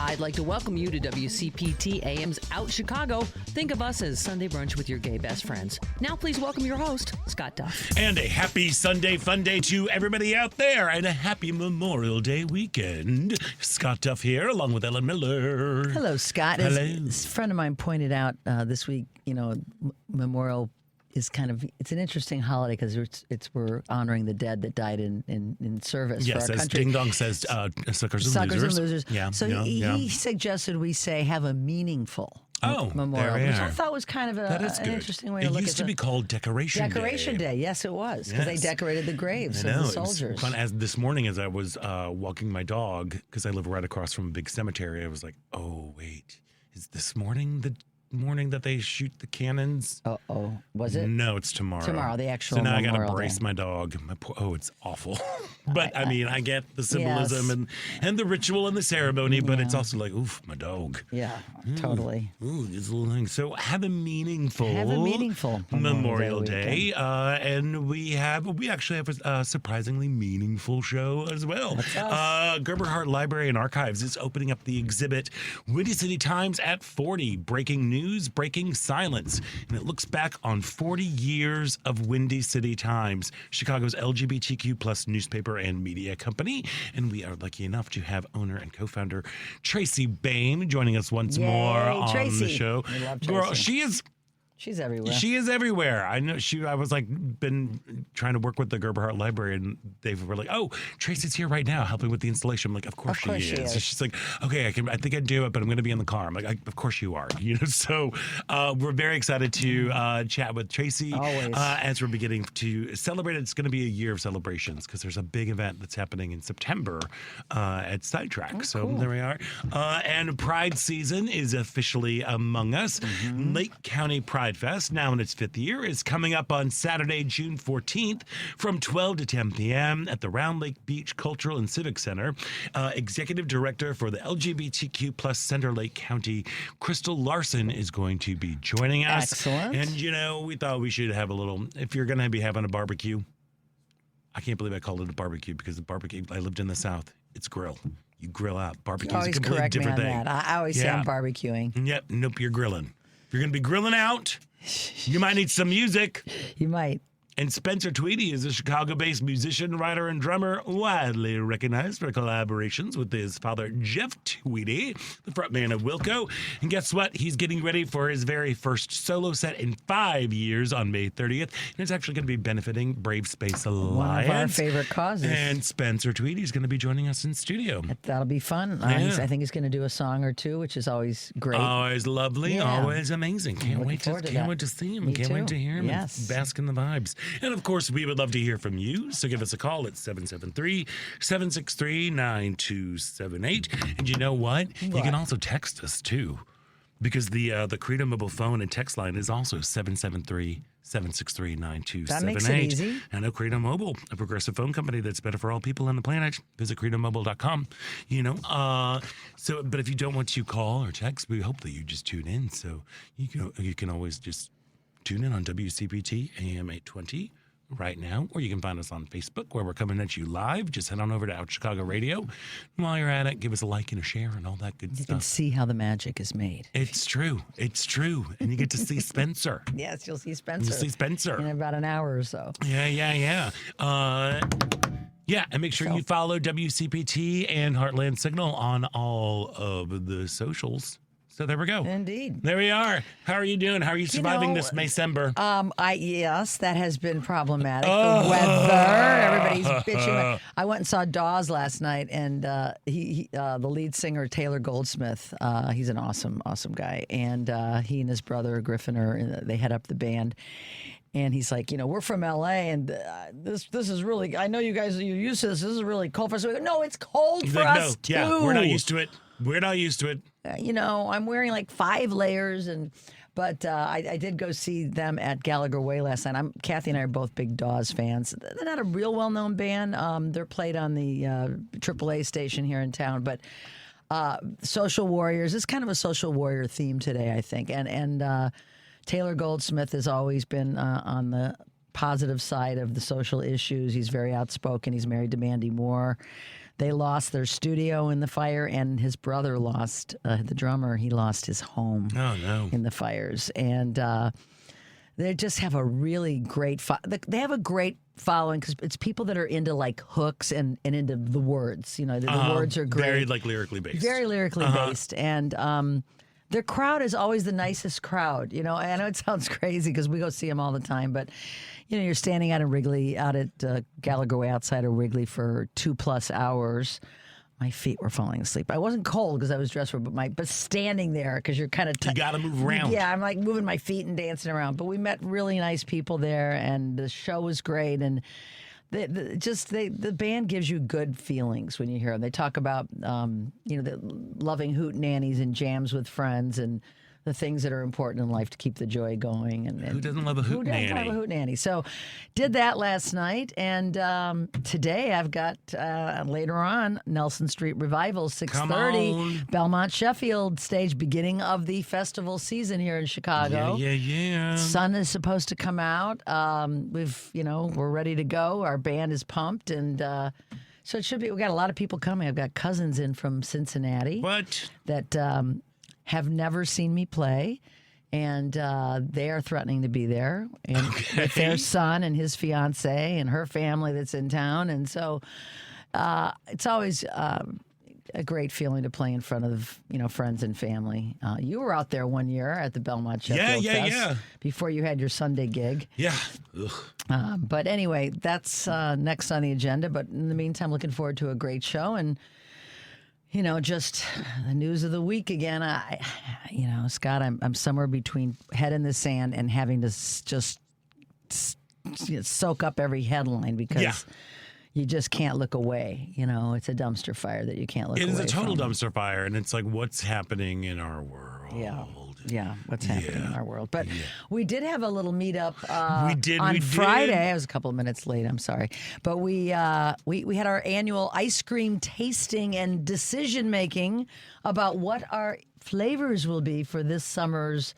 I'd like to welcome you to WCPT AM's Out Chicago. Think of us as Sunday brunch with your gay best friends. Now please welcome your host, Scott Duff. And a happy Sunday fun day to everybody out there, and a happy Memorial Day weekend. Scott Duff here, along with Ellen Miller. Hello, Scott. Hello. As a friend of mine pointed out this week, Memorial is it's an interesting holiday because we're honoring the dead that died in service for our country. Yes, as Ding Dong says, suckers and losers. Yeah, so he suggested we say have a meaningful memorial, which I thought was kind of an interesting way to look at it. It used to be called Decoration Day. Decoration Day, yes, it was, because they decorated the graves of the soldiers. It was fun. As this morning, as I was walking my dog, because I live right across from a big cemetery, I was like, oh, wait, is this morning the morning that they shoot the cannons? Was it? No, it's tomorrow. Tomorrow, the actual So now Memorial I got to brace Day. my dog. It's awful. But I get the symbolism and the ritual and the ceremony, but it's also like, oof, my dog. Yeah, totally. Ooh, these little things. So have a meaningful Memorial Day. And we actually have a surprisingly meaningful show as well. Gerberhardt Library and Archives is opening up the exhibit Windy City Times at 40, Breaking News, Breaking Silence. And it looks back on 40 years of Windy City Times, Chicago's LGBTQ plus newspaper and media company. And we are lucky enough to have owner and co-founder Tracy Bain joining us once more on Tracy. the show. We love Tracy. Girl, She's everywhere. She is everywhere. I know. I was been trying to work with the Gerberhardt Library, and they were like, "Oh, Tracy's here right now, helping with the installation." I'm like, "Of course she is." So she's like, "Okay, I think I do it, but I'm going to be in the car." I'm like, "Of course you are." So we're very excited to chat with Tracy as we're beginning to celebrate. It's going to be a year of celebrations because there's a big event that's happening in September at Sidetrack. Cool. There we are. And Pride season is officially among us. Lake County Pride Fest, now in its fifth year, is coming up on Saturday, June 14th from 12 to 10 p.m. at the Round Lake Beach Cultural and Civic Center. Executive Director for the LGBTQ plus Center Lake County, Crystal Larson, is going to be joining us. Excellent. And, we thought we should have a little, if you're going to be having a barbecue, I can't believe I called it a barbecue because the barbecue, I lived in the South, it's grill. You grill out. Barbecue is a completely different thing. I always say I'm barbecuing. Yep. Nope, you're grilling. If you're going to be grilling out, you might need some music. You might. And Spencer Tweedy is a Chicago-based musician, writer, and drummer, widely recognized for collaborations with his father, Jeff Tweedy, the frontman of Wilco. And guess what? He's getting ready for his very first solo set in 5 years on May 30th. And it's actually going to be benefiting Brave Space Alliance. One of our favorite causes. And Spencer Tweedy is going to be joining us in studio. That'll be fun. I think he's going to do a song or two, which is always great. Always lovely. Yeah. Always amazing. Can't wait to see him. Can't wait to hear him. Yes. And bask in the vibes. And of course, we would love to hear from you. So give us a call at 773-763-9278. And you know what? You can also text us too, because the Credo mobile phone and text line is also 773-763-9278. That makes it easy. I know Credo Mobile, a progressive phone company that's better for all people on the planet. Visit credomobile.com. But if you don't want to call or text, we hope that you just tune in. So you can always just tune in on WCPT AM 820 right now, or you can find us on Facebook where we're coming at you live. Just head on over to Out Chicago Radio. And while you're at it, give us a like and a share and all that good stuff. You can see how the magic is made. It's true. And you get to see Spencer. Yes, you'll see Spencer. You'll see Spencer. In about an hour or so. Yeah. And make sure you follow WCPT and Heartland Signal on all of the socials. So there we go. Indeed. There we are. How are you doing? How are you surviving this Maycember? Yes, that has been problematic. The weather, everybody's bitching. I went and saw Dawes last night, and the lead singer Taylor Goldsmith. He's an awesome guy, and he and his brother Griffin they head up the band. And he's like, we're from L.A. and this is really. I know you guys are used to this. This is really cold for us. We go, no, it's cold for us too. Yeah, we're not used to it. I'm wearing like 5 layers, but I did go see them at Gallagher Way last night. Kathy and I are both big Dawes fans. They're not a real well-known band. They're played on the AAA station here in town, but Social Warriors is kind of a social warrior theme today, I think. And Taylor Goldsmith has always been on the positive side of the social issues. He's very outspoken. He's married to Mandy Moore. They lost their studio in the fire, and his brother lost, the drummer, he lost his home in the fires. And they just have a really great, they have a great following because it's people that are into like hooks and into the words. You know, the words are great. Very like lyrically based. Very lyrically based. And their crowd is always the nicest crowd. You know, I know it sounds crazy because we go see them all the time, but you know, you're standing out at Gallagher Way outside of Wrigley for 2+ hours. My feet were falling asleep. I wasn't cold because I was dressed for, but standing there because you're kind of you got to move around. Yeah, I'm like moving my feet and dancing around. But we met really nice people there, and the show was great. And the band gives you good feelings when you hear them. They talk about the loving hootenannies and jams with friends and the things that are important in life to keep the joy going. And who doesn't love a hootenanny? Who doesn't love a hootenanny? So did that last night. And today I've got, later on, Nelson Street Revival, 6:30, Belmont, Sheffield stage, beginning of the festival season here in Chicago. Yeah. Sun is supposed to come out. We're ready to go. Our band is pumped. And so it should be, we got a lot of people coming. I've got cousins in from Cincinnati. What? That have never seen me play, and they are threatening to be there, and with their son and his fiance and her family that's in town. And so it's always a great feeling to play in front of friends and family. You were out there one year at the Belmont Sheffield Fest before you had your Sunday gig. Yeah. But anyway, that's next on the agenda. But in the meantime, looking forward to a great show. And just the news of the week again. Scott, I'm somewhere between head in the sand and having to just soak up every headline because you just can't look away. It's a dumpster fire that you can't look away from. It is a total dumpster fire, and it's like, what's happening in our world? Yeah, what's happening in our world. But we did have a little meetup on Friday. I was a couple of minutes late, I'm sorry. But we had our annual ice cream tasting and decision making about what our flavors will be for this summer's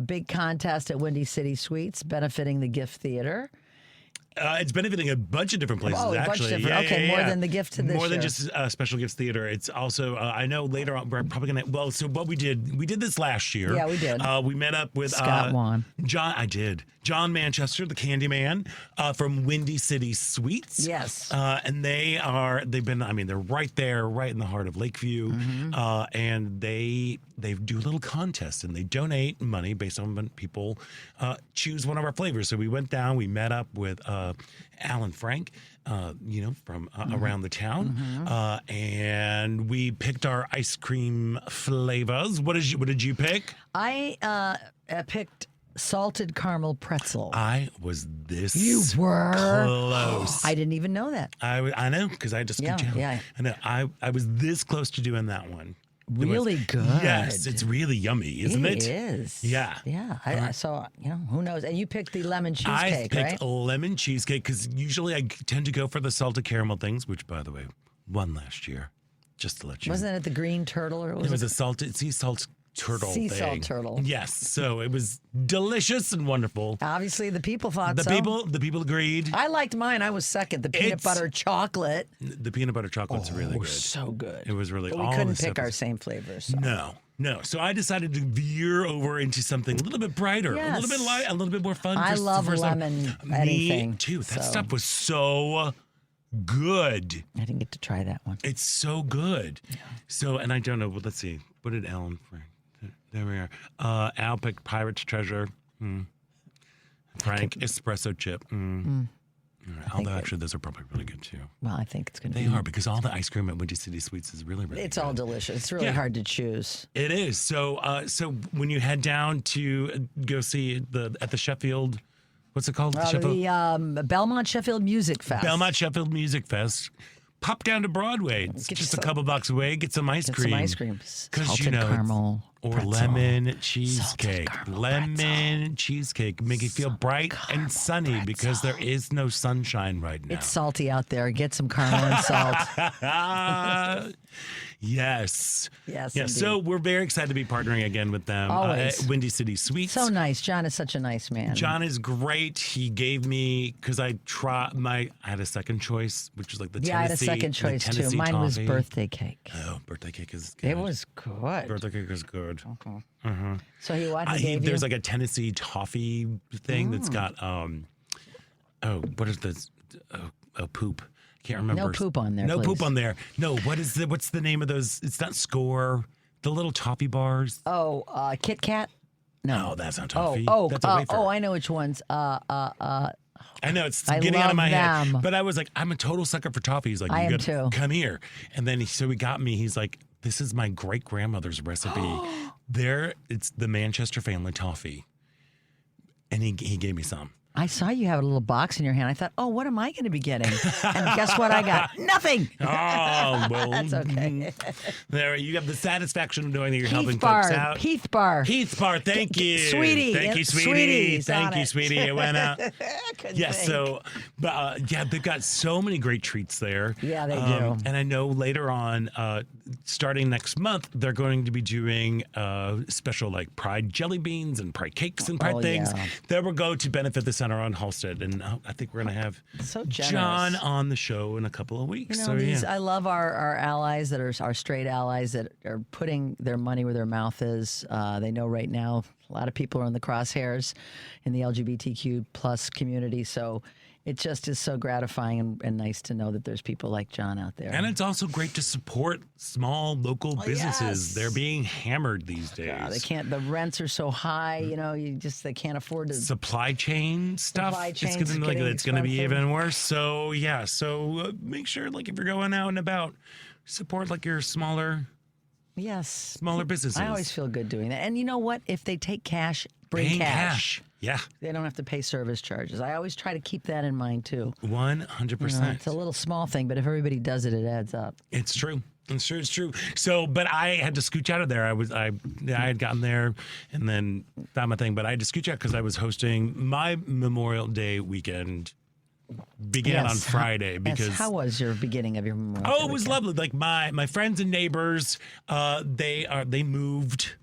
big contest at Windy City Sweets, benefiting the Gift Theater. It's benefiting a bunch of different places, actually. More than the gift to this More than year. just Special Gifts Theater. It's also, I know later on, we're probably going to, so what we did this last year. Yeah, we did. We met up with Scott won. John Manchester, the Candy Man, from Windy City Sweets. Yes. And they're right there, right in the heart of Lakeview. Mm-hmm. And they do a little contest, and they donate money based on when people choose one of our flavors. So we went down, we met up with Alan Frank, from around the town, and we picked our ice cream flavors. What did you pick? I picked salted caramel pretzel. I was this You were close. I didn't even know that. I know, because I just yeah. I know. I was this close to doing that one. Really good. Yes, it's really yummy, isn't it? It is. Yeah. Yeah. I saw, who knows? And you picked the lemon cheesecake, I picked lemon cheesecake because usually I tend to go for the salted caramel things, which, by the way, won last year, just to let you know. Wasn't it the green turtle? Or it was a salted sea salt turtle sea salt turtle. Yes. So it was delicious and wonderful. Obviously, the people thought so. The people agreed. I liked mine. I was second. The peanut butter chocolate. The peanut butter chocolate's really good. So good. It was really. But we couldn't pick our same flavors. So. No. So I decided to veer over into something a little bit brighter, a little bit light, a little bit more fun. I love lemon anything. Me too. That stuff was so good. I didn't get to try that one. It's so good. Yeah. So, and I don't know. Well, let's see. What did Alan Frank? There we are. Al picked Pirate's Treasure. Frank, Espresso Chip. Although, actually, those are probably really good, too. Well, I think it's going to be. They are, because all the ice cream at Windy City Sweets is really, really It's good. all delicious. It's really hard to choose. It is. So when you head down to go see at the Sheffield, what's it called? The Belmont Sheffield Music Fest. Belmont Sheffield Music Fest. Pop down to Broadway. It's just a couple blocks away. Get some ice cream. Some ice cream. Because Salted caramel. or pretzel. lemon cheesecake. caramel Lemon cheesecake. Make it feel bright and sunny because there is no sunshine right now. It's salty out there. Get some caramel and salt. Yes. Yes, Yeah. indeed. So we're very excited to be partnering again with them Always. at Windy City Sweets. So nice. John is such a nice man. John is great. He gave me because I had a second choice, which was like the Yeah, I had a Tennessee, second the choice too. Tennessee Mine was toffee. birthday cake. Oh, birthday cake is good. It was good. Birthday cake is good. So he what? He gave There's you? like a Tennessee toffee thing that's got what is this? Poop. Can't remember. No poop on there, No please. poop on there. No. What's the name of those? It's not Score. The little toffee bars. Kit Kat? No. No, that's not toffee. Oh, That's a wafer. I know which ones. I know it's I getting out of love my head, them. but I was like, I'm a total sucker for toffee. He's like, I you am gotta too. come here, and then so he got me. He's like, this is my great grandmother's recipe. It's the Manchester family toffee, and he gave me some. I saw you have a little box in your hand. I thought, oh, what am I going to be getting? And guess what I got? Nothing. Oh, well, That's okay. There, you have the satisfaction of knowing that you're helping Heath folks Bar. out. Heath Bar. Heath Bar, thank you, Sweetie. thank you, sweetie, Sweetie's thank on you, it. sweetie. It went out. Couldn't Yeah, think. so, but they've got so many great treats there. Yeah, they do. And I know later on, starting next month, they're going to be doing special like Pride jelly beans and Pride cakes and Pride things yeah. that will go to benefit the center on Halstead. And I think we're going to have So generous. John on the show in a couple of weeks. You know, So I love our allies that are our straight allies that are putting their money where their mouth is. They know right now a lot of people are in the crosshairs in the LGBTQ plus community. So it just is so gratifying and nice to know that there's people like John out there. And it's also great to support small local businesses. yes. They're being hammered these days. They can't. The rents are so high. You know, they can't afford to. Supply chain stuff. Supply chain's it's gonna, getting it's going to be expensive. even worse. So yeah. So make sure, like, if you're going out and about, support like your smaller businesses. I always feel good doing that. And you know what? If they take cash, bring Paying cash. Yeah. They don't have to pay service charges. I always try to keep that in mind too. 100%. It's a little small thing, but if everybody does it, it adds up. It's true. It's true. So, but I had to scooch out of there. I had gotten there and then found my thing, but I had to scooch out because I was hosting my Memorial Day weekend. Began on Friday because How was your beginning of your Memorial Day it was weekend? lovely. Like my friends and neighbors, they moved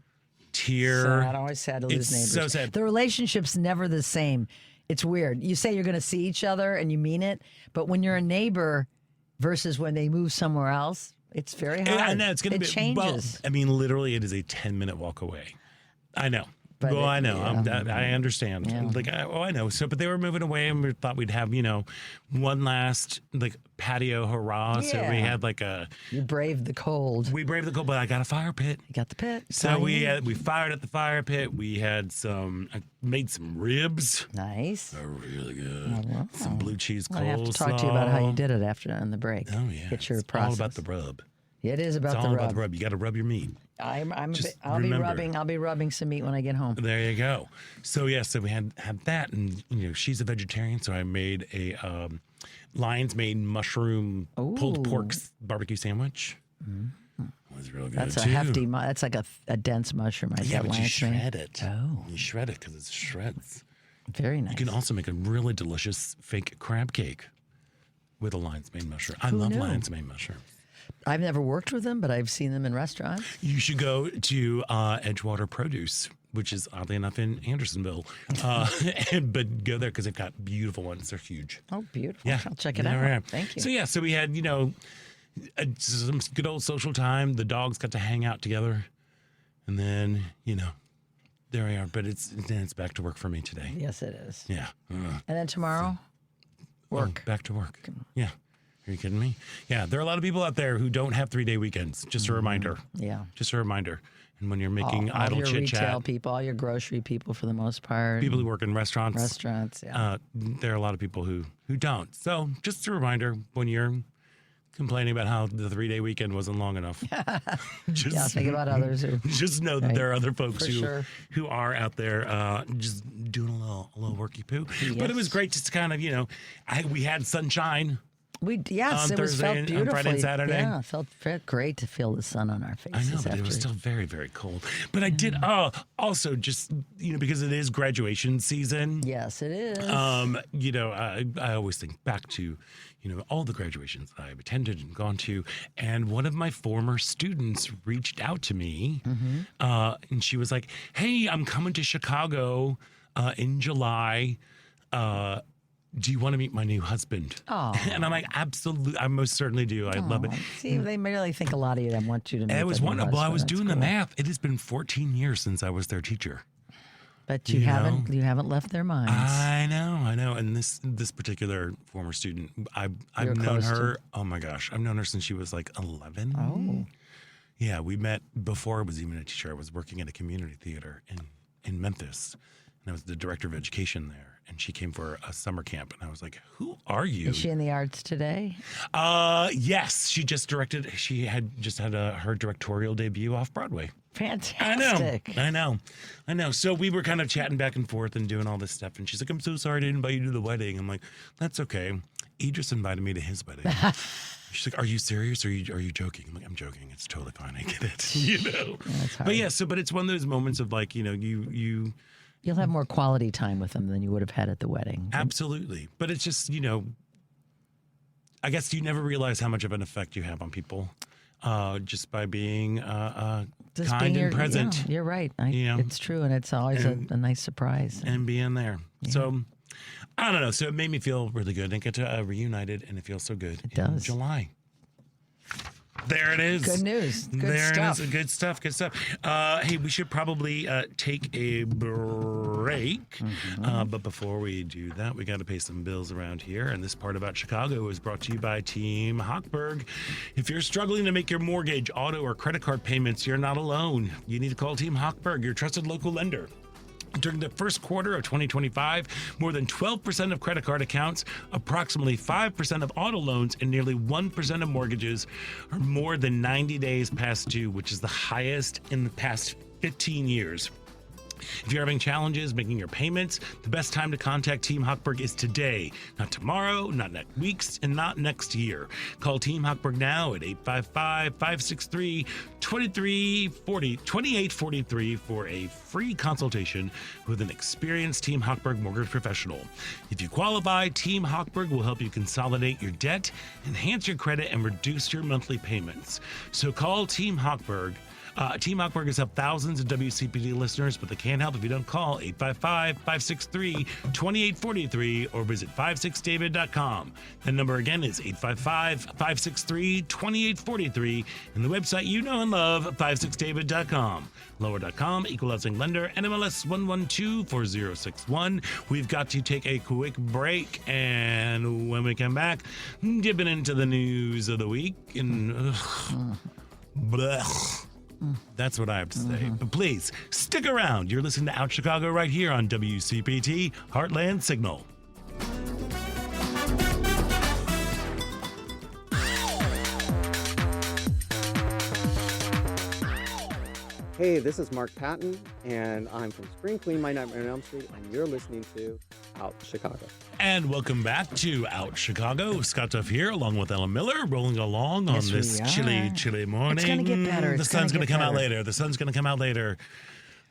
here. Sad. Always sad to lose It's neighbors. so sad. The relationship's never the same. It's weird. You say you're going to see each other and you mean it, but when you're a neighbor versus when they move somewhere else, it's very hard. I know it's going to be changes. Well, I mean, literally, it is a 10-minute walk away. I know. But Well, I know. yeah. I understand. Yeah. Like, I know. So, but they were moving away, and we thought we'd have, one last like patio hurrah. So we Yeah. had like You braved the cold. we braved the cold, but I got a fire pit. You got the pit. So All you we need. we fired at the fire pit. We had I made some ribs. Nice. They're really good. Some blue cheese coleslaw. I have to talk to you about how you did it on the break. Oh yeah, Get your it's process. all about the rub. It is about It's the all rub. about the rub. You got to rub your meat. Just I'll be remember. rubbing some meat when I get home. There you go. So yeah, so we had that, and she's a vegetarian, so I made a lion's mane mushroom pulled pork barbecue sandwich. It was real good. That's a too. hefty. That's like a dense mushroom. Yeah, but you lion's mane. shred it. Oh. You shred it because it's shreds. Very nice. You can also make a really delicious fake crab cake with a lion's mane mushroom. I love knew? lion's mane mushrooms. I've never worked with them, but I've seen them in restaurants. You should go to Edgewater Produce, which is oddly enough in Andersonville, but go there because they've got beautiful ones. They're huge. Oh, beautiful. Yeah, I'll check it Yeah, out. yeah. Thank you. So yeah, so we had some good old social time. The dogs got to hang out together, and then there we are. But it's back to work for me today. Yes, it is. Yeah. And then tomorrow, work. Back to work. Yeah. Are you kidding me? Yeah, there are a lot of people out there who don't have 3-day weekends. Just a reminder. Yeah. Just a reminder. And when you're making all idle your chit retail chat, people, all your grocery people for the most part. people who work in restaurants, Yeah. there are a lot of people who don't. So just a reminder when you're complaining about how the 3-day weekend wasn't long enough. Just, Yeah, think about others who. just know that there are other folks For sure. who are out there just doing a little worky poo. But it was Yes. great just to kind of, we had sunshine. Yes, on it was Thursday felt and beautiful. Friday and Saturday. Yeah, it felt great to feel the sun on our faces. I know, but it was still very, very cold. But I did also just, because it is graduation season. Yes, it is. I always think back to, all the graduations that I've attended and gone to. And one of my former students reached out to me and she was like, hey, I'm coming to Chicago in July. Do you want to meet my new husband? Oh. And I'm like, absolutely. I most certainly do. I love it. See, they really think a lot of you and want you to meet It was the new wonderful. I husband. was That's doing the cool. math. It has been 14 years since I was their teacher. But you haven't left their minds. I know. And this particular former student, I've You're known close her. to. Oh my gosh, I've known her since she was like 11. Oh. Yeah, we met before I was even a teacher. I was working at a community theater in Memphis, and I was the director of education there. And she came for a summer camp, and I was like, "Who are you?" Is she in the arts today? Yes, she just directed. She had just had her directorial debut off Broadway. Fantastic. I know. So we were kind of chatting back and forth and doing all this stuff. And she's like, I'm so sorry I didn't invite you to the wedding. I'm like, that's okay. Idris invited me to his wedding. She's like, are you serious or are you joking? I'm like, I'm joking. It's totally fine. I get it. That's hard. But yeah, but it's one of those moments of like, You'll have more quality time with them than you would have had at the wedding. Absolutely. But it's just, I guess you never realize how much of an effect you have on people just by being Just kind being and present. Yeah, you're right. It's true, and it's always a nice surprise. And being there. Yeah. So, I don't know. So it made me feel really good and get to reunited, and it feels so good. It does. July. There it is. Good news. Good there stuff. It is. Good stuff. Good stuff. Hey, we should probably take a break. But before we do that, we got to pay some bills around here. And this part about Chicago is brought to you by Team Hochberg. If you're struggling to make your mortgage, auto, or credit card payments, you're not alone. You need to call Team Hochberg, your trusted local lender. During the first quarter of 2025, more than 12% of credit card accounts, approximately 5% of auto loans, and nearly 1% of mortgages are more than 90 days past due, which is the highest in the past 15 years. If you're having challenges making your payments, the best time to contact Team Hochberg is today, not tomorrow, not next week, and not next year. Call Team Hochberg now at 855-563-2843 for a free consultation with an experienced Team Hochberg mortgage professional. If you qualify, Team Hochberg will help you consolidate your debt, enhance your credit, and reduce your monthly payments. So call Team Hochberg. Team Hochberg has helped thousands of WCPT listeners, but they can't help if you don't call 855-563-2843 or visit 56david.com. The number again is 855-563-2843, and the website you know and love, 56david.com. Lower.com, equal housing lender, NMLS 1124061. We've got to take a quick break, and when we come back, dipping into the news of the week, and blech. That's what I have to say. But please, stick around. You're listening to Out Chicago right here on WCPT Heartland Signal. Hey, this is Mark Patton, and I'm from Spring Clean My Nightmare on Elm Street, and you're listening to Out Chicago. And welcome back to Out Chicago. Scott Duff here, along with Ellen Miller, rolling along on this chilly morning. It's going to get better. The sun's going to come out later. The sun's going to come out later.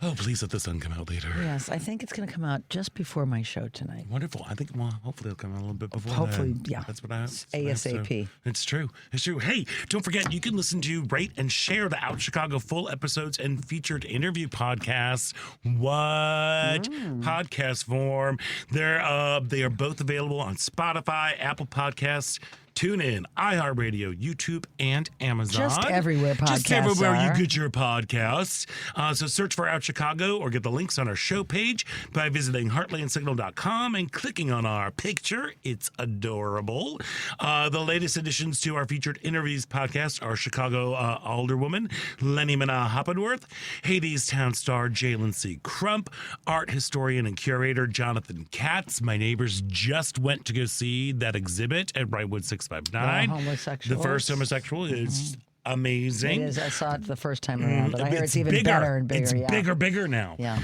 Oh, please let the sun come out later. Yes, I think it's going to come out just before my show tonight. Wonderful. I think, hopefully it'll come out a little bit before Hopefully, then. yeah. That's what I ASAP. It's true. It's true. Hey, don't forget, you can listen to, rate, and share the Out Chicago full episodes and featured interview podcasts. What? Podcast form. They are both available on Spotify, Apple Podcasts, TuneIn, iHeartRadio, YouTube, and Amazon. Just everywhere podcasts Just everywhere are. you get your podcasts. So search for Out Chicago or get the links on our show page by visiting heartlandsignal.com and clicking on our picture. It's adorable. The latest additions to our featured interviews podcast are Chicago Alderwoman Lenny Mana Hoppenworth, Hadestown star Jalen C. Crump, art historian and curator Jonathan Katz. My neighbors just went to go see that exhibit at Brightwood 659. The first homosexual is amazing. It is. I saw it the first time around, but I hear it's even better and bigger. It's bigger now. Yeah.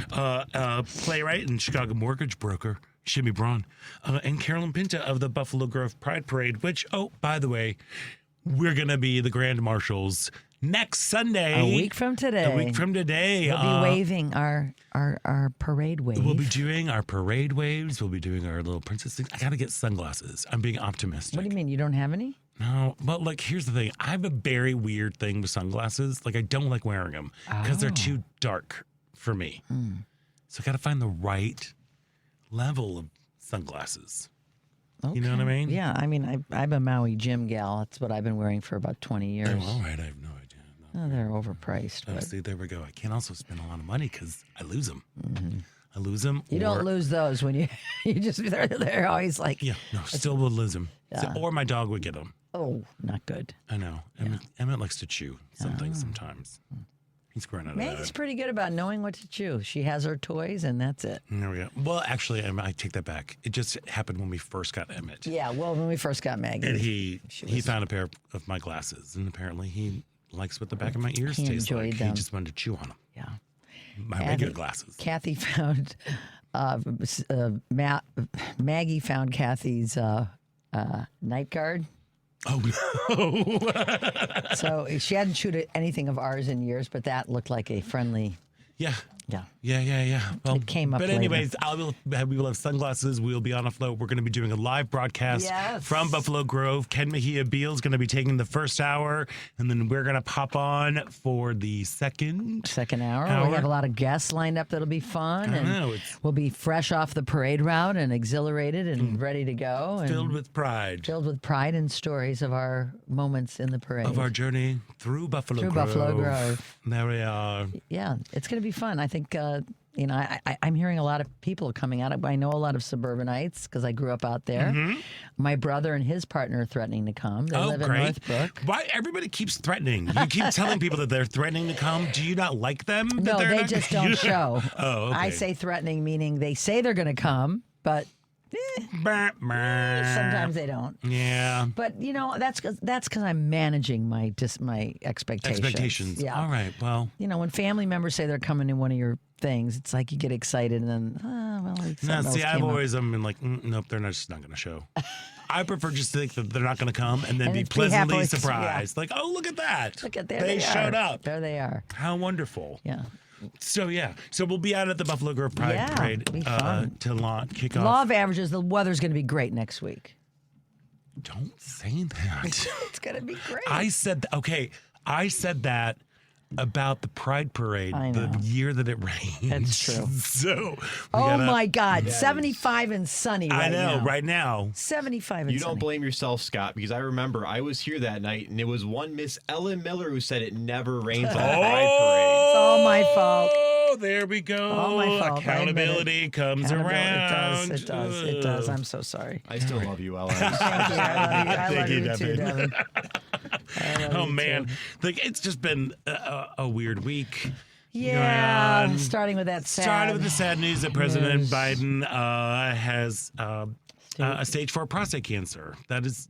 Playwright and Chicago mortgage broker Shimmy Braun, and Carolyn Pinta of the Buffalo Grove Pride Parade, which, oh, by the way, we're going to be the Grand Marshals next Sunday. A week from today. We'll be waving our parade wave. We'll be doing our parade waves. We'll be doing our little princess things. I got to get sunglasses. I'm being optimistic. What do you mean? You don't have any? No, but like, here's the thing. I have a very weird thing with sunglasses. Like, I don't like wearing them because they're too dark for me. So I got to find the right level of sunglasses. Okay. You know what I mean? Yeah, I mean, I'm a Maui gym gal. That's what I've been wearing for about 20 years. Oh, all right. I have no idea. Oh, they're overpriced. Oh, But see, there we go. I can't also spend a lot of money because I lose them. I lose them. you don't lose those when you just they're always like, Yeah, no, still would lose them. Yeah. Or my dog would get them. oh, not good. I know. Emmett likes to chew something sometimes. He's growing out of Maggie's that. pretty good about knowing what to chew. She has her toys, and that's it. There we go. Well, actually, I take that back. It just happened when we first got Emmett. Yeah, well, when we first got Maggie. And he found a pair of my glasses, and apparently he likes what the back of my ears He taste like. enjoyed them. He just wanted to chew on them. Yeah. My regular glasses. Kathy found, Maggie found Kathy's night guard. Oh, no. So she hadn't chewed anything of ours in years, but that looked like a friendly. Yeah. Yeah. Well, It came up But later. anyways, we will have sunglasses. We'll be on a float. We're going to be doing a live broadcast Yes. from Buffalo Grove. Ken Mejia Beal is going to be taking the first hour, and then we're going to pop on for the second hour. We have a lot of guests lined up that'll be fun. I and know, we'll be fresh off the parade route and exhilarated and ready to go. And filled with pride filled with pride and stories of our moments in the parade. of our journey through Buffalo Grove. Buffalo Grove. There we are. Yeah, it's going to be fun. I think, I'm hearing a lot of people coming out. I know a lot of suburbanites because I grew up out there. My brother and his partner are threatening to come. They live in great. Northbrook. Why everybody keeps threatening? You keep telling people that they're threatening to come. Do you not like them? that No, they're they not- just don't show. Oh, okay. I say threatening, meaning they say they're going to come, but sometimes they don't. Yeah. But that's because I'm managing my expectations. Yeah. All right. Well. When family members say they're coming to one of your things, it's like you get excited and then No, see, I've always up. been like, nope, they're just not going to show. I prefer just to think that they're not going to come and then be be pleasantly happily- surprised. Like, oh, look at that. Look at there they showed are. up. There they are. How wonderful. Yeah. So we'll be out at the Buffalo Grove Pride Yeah, Parade be fun. to kick off. Law of averages. The weather's going to be great next week. Don't say that. It's going to be great. I said that about the Pride Parade I know. the year that it rained. That's true. So my God, 75 and sunny. I know now. right now. 75 and You sunny. don't blame yourself, Scott, because I remember I was here that night, and it was one Miss Ellen Miller who said it never rains on the Pride Parade. It's all my fault. Oh, there we go. All my fault. I admit Accountability it. comes around. It does. I'm so sorry. I still love you, Ellen. Thank you. I love you too, Devin. Devin. I love Oh you, man, too. like it's just been a weird week. Yeah, going on. starting with that sad. Started with the sad news that President news. Biden has a stage 4 prostate cancer. That is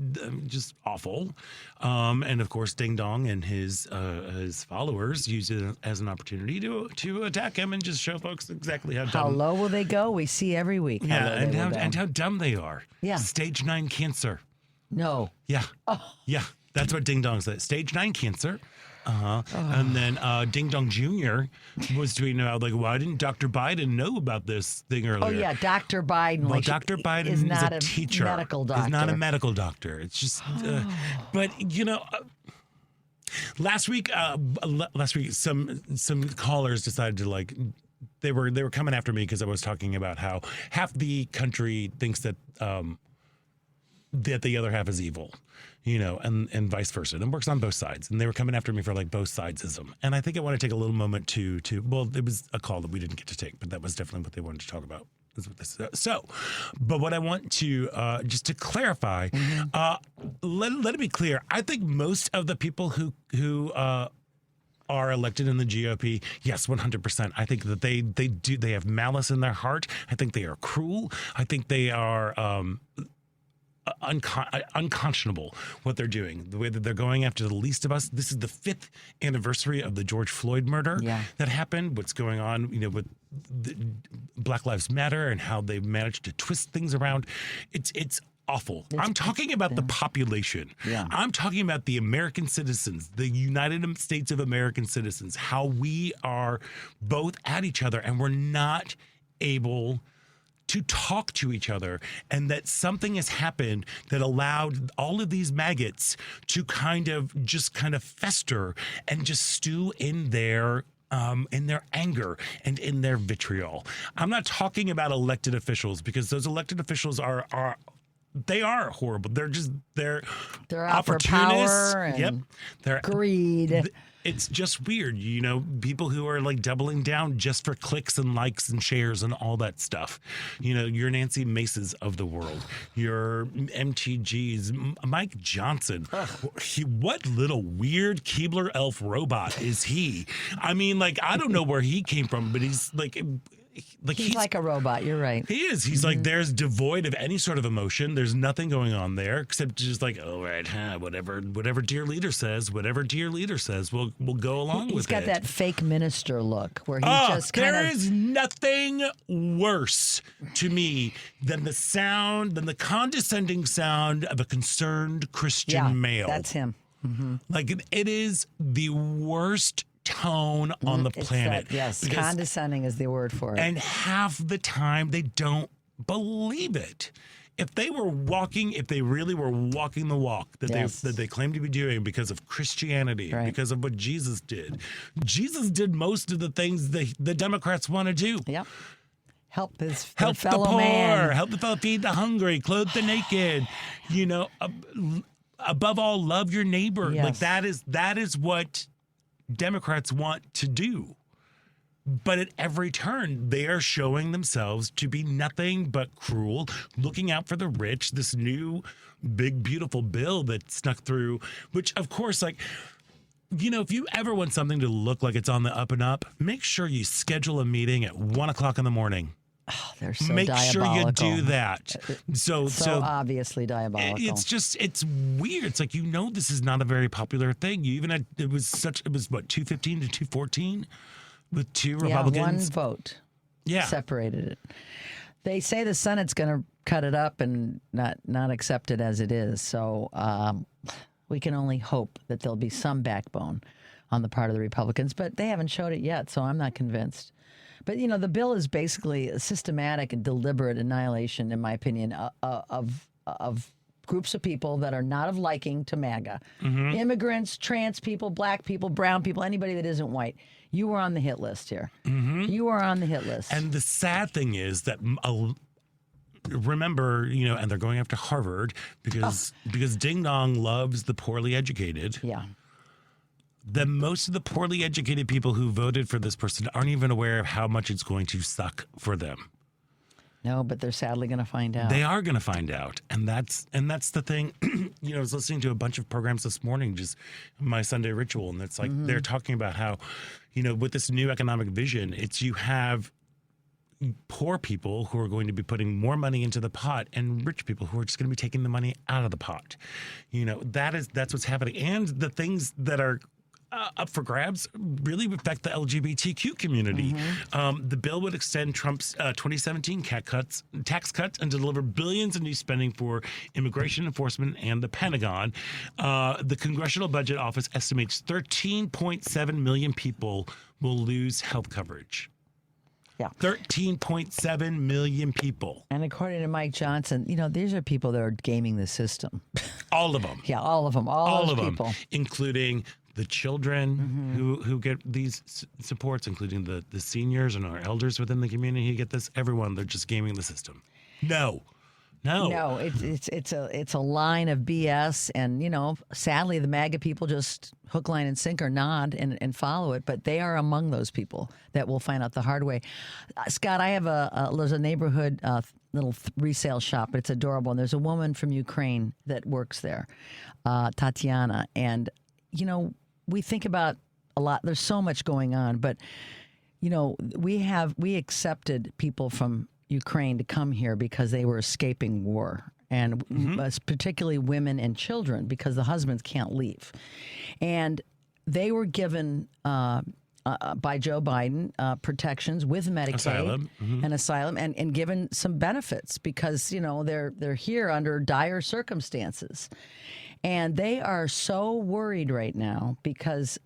just awful. And of course, Ding Dong and his followers use it as an opportunity to attack him and just show folks exactly how How dumb. low will they go? We see every week. How Yeah, low they will go. and how dumb they are. Yeah. Stage 9 cancer. No. Yeah. Yeah. That's what Ding Dong said. Stage 9 cancer. And then Ding Dong Jr. was tweeting about, like, why didn't Dr. Biden know about this thing earlier? Oh yeah, Dr. Biden. Well, like, Dr. Biden is not a teacher. medical doctor. He's not a medical doctor. It's just, but last week, some callers decided to like. They were coming after me because I was talking about how half the country thinks that that the other half is evil, and vice versa. And it works on both sides. And they were coming after me for like both sidesism. And I think I want to take a little moment to well, it was a call that we didn't get to take, but that was definitely what they wanted to talk about. Is what this is. So, but what I want to just to clarify, let it be clear. I think most of the people who are elected in the GOP, yes, 100%. I think that they have malice in their heart. I think they are cruel. I think they are unconscionable what they're doing, the way that they're going after the least of us. This is the 5th anniversary of the George Floyd murder that happened. What's going on, with the Black Lives Matter and how they managed to twist things around. It's awful. I'm talking about the population. Yeah. I'm talking about the American citizens, the United States of American citizens, how we are both at each other and we're not able to talk to each other, and that something has happened that allowed all of these maggots to kind of fester and just stew in their anger and in their vitriol. I'm not talking about elected officials, because those elected officials are horrible. They're out for opportunists. power and Yep. They're greed. It's just weird, people who are like doubling down just for clicks and likes and shares and all that stuff. Your Nancy Maces of the world, your MTGs, Mike Johnson. What little weird Keebler elf robot is he? I mean, I don't know where he came from, but he's he's like a robot. You're right. He is. He's there's devoid of any sort of emotion. There's nothing going on there except just all right, whatever dear leader says, we'll go along with it. He's got that fake minister look where he just there is nothing worse to me than the condescending sound of a concerned Christian male. That's him. Mm-hmm. It is the worst tone on the planet. Yes, condescending is the word for it. And half the time they don't believe it. If they really were walking the walk that they claim to be doing because of Christianity, because of what Jesus did most of the things the Democrats want to do. Yep. Help the poor, man. help the fellow, feed the hungry, clothe the naked. Above all, love your neighbor. Yes. That is what Democrats want to do. But at every turn, they are showing themselves to be nothing but cruel, looking out for the rich. This new big, beautiful bill that snuck through, which, of course, if you ever want something to look like it's on the up and up, make sure you schedule a meeting at 1:00 in the morning. Oh, they're so Make diabolical. sure you do that. So obviously diabolical. It's weird. It's this is not a very popular thing. You even had, it was what, 215 to 214 with 2 Republicans. One vote. Yeah. Separated it. They say the Senate's going to cut it up and not accept it as it is. So we can only hope that there'll be some backbone on the part of the Republicans, but they haven't showed it yet, so I'm not convinced. But, the bill is basically a systematic and deliberate annihilation, in my opinion, of groups of people that are not of liking to MAGA. Mm-hmm. Immigrants, trans people, black people, brown people, anybody that isn't white. You were on the hit list here. Mm-hmm. You are on the hit list. And the sad thing is that remember, and they're going after Harvard because Ding Dong loves the poorly educated. Yeah. That most of the poorly educated people who voted for this person aren't even aware of how much it's going to suck for them. No, but they're sadly going to find out. They are going to find out, and that's the thing. I was listening to a bunch of programs this morning, just my Sunday ritual, and it's they're talking about how, with this new economic vision, you have poor people who are going to be putting more money into the pot, and rich people who are just going to be taking the money out of the pot. That's what's happening, and the things that are up for grabs really affect the LGBTQ community. Mm-hmm. The bill would extend Trump's 2017 tax cuts and deliver billions in new spending for immigration enforcement and the Pentagon. The Congressional Budget Office estimates 13.7 million people will lose health coverage. Yeah. 13.7 million people. And according to Mike Johnson, these are people that are gaming the system. All of them. Yeah, all of them. All of people. them, including the children who get these supports, including the seniors and our elders within the community who get this. Everyone, they're just gaming the system. No. It's a line of BS, and sadly, the MAGA people just hook, line, and sinker nod and follow it. But they are among those people that will find out the hard way. Scott, I have there's a neighborhood little resale shop, but it's adorable, and there's a woman from Ukraine that works there, Tatiana, and we think about a lot. There's so much going on, but we accepted people from Ukraine to come here because they were escaping war. and particularly women and children, because the husbands can't leave. And they were given by Joe Biden protections with Medicaid Asylum. and asylum, and given some benefits because they're here under dire circumstances, and they are so worried right now because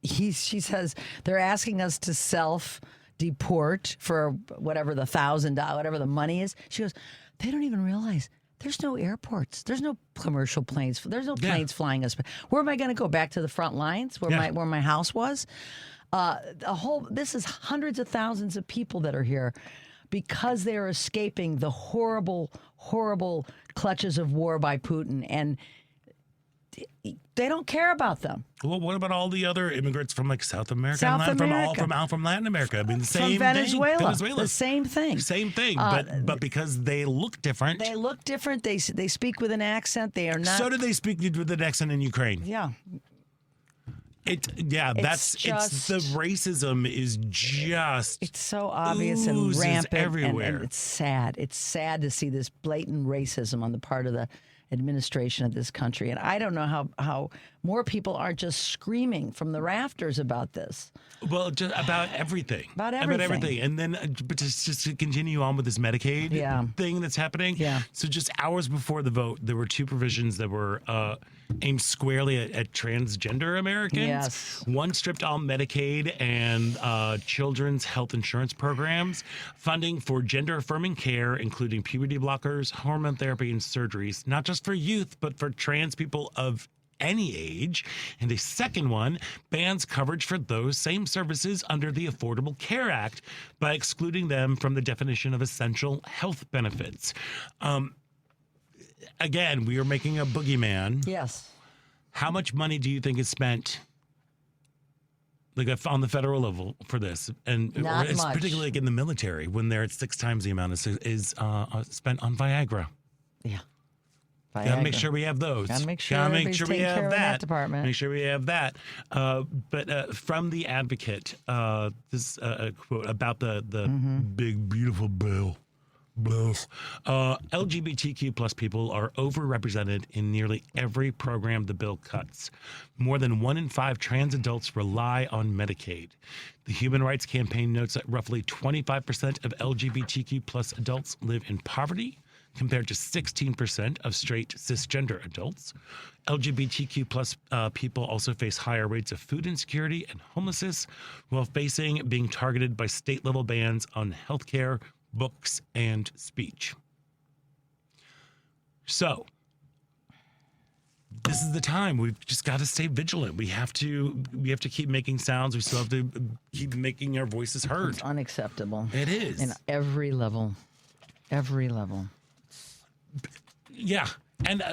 she says they're asking us to self-deport for whatever the $1,000, whatever the money is. She goes, they don't even realize there's no airports. There's no commercial planes. There's no planes flying us. Where am I going to go? Back to the front lines where my house was? This is hundreds of thousands of people that are here because they are escaping the horrible, horrible clutches of war by Putin, and they don't care about them. Well, what about all the other immigrants from like South America, from Latin America? I mean, the same from Venezuela, thing. Venezuela, the same thing. Same thing, but because they look different. They look different. They speak with an accent. They are not. So do they speak with an accent in Ukraine? Yeah. It's the racism is just. It's so obvious and rampant everywhere. and it's sad. It's sad to see this blatant racism on the part of the administration of this country. And I don't know how more people aren't just screaming from the rafters about this. Well, just about everything. About everything. And then, but just to continue on with this Medicaid thing that's happening. Yeah. So just hours before the vote, there were two provisions that were aimed squarely at transgender Americans. Yes. One stripped all Medicaid and children's health insurance programs, funding for gender-affirming care, including puberty blockers, hormone therapy, and surgeries, not just for youth, but for trans people of any age. And a second one bans coverage for those same services under the Affordable Care Act by excluding them from the definition of essential health benefits. Again, we are making a boogeyman. Yes. How much money do you think is spent on the federal level for this? And Not it's much. particularly like in the military when they're at 6 times the amount is spent on Viagra. Yeah. Gotta make sure we have those. Gotta make sure we everybody's taken care have of in that that. department. Make sure we have that. But from the Advocate, this quote about the big beautiful bill. LGBTQ plus people are overrepresented in nearly every program the bill cuts. More than 1 in 5 trans adults rely on Medicaid. The Human Rights Campaign notes that roughly 25% of LGBTQ plus adults live in poverty, compared to 16% of straight cisgender adults. LGBTQ plus people also face higher rates of food insecurity and homelessness, while facing being targeted by state-level bans on healthcare, books, and speech. So, this is the time. We've just got to stay vigilant. We have to keep making sounds. We still have to keep making our voices heard. It's unacceptable. It is. In every level. Every level. Yeah. And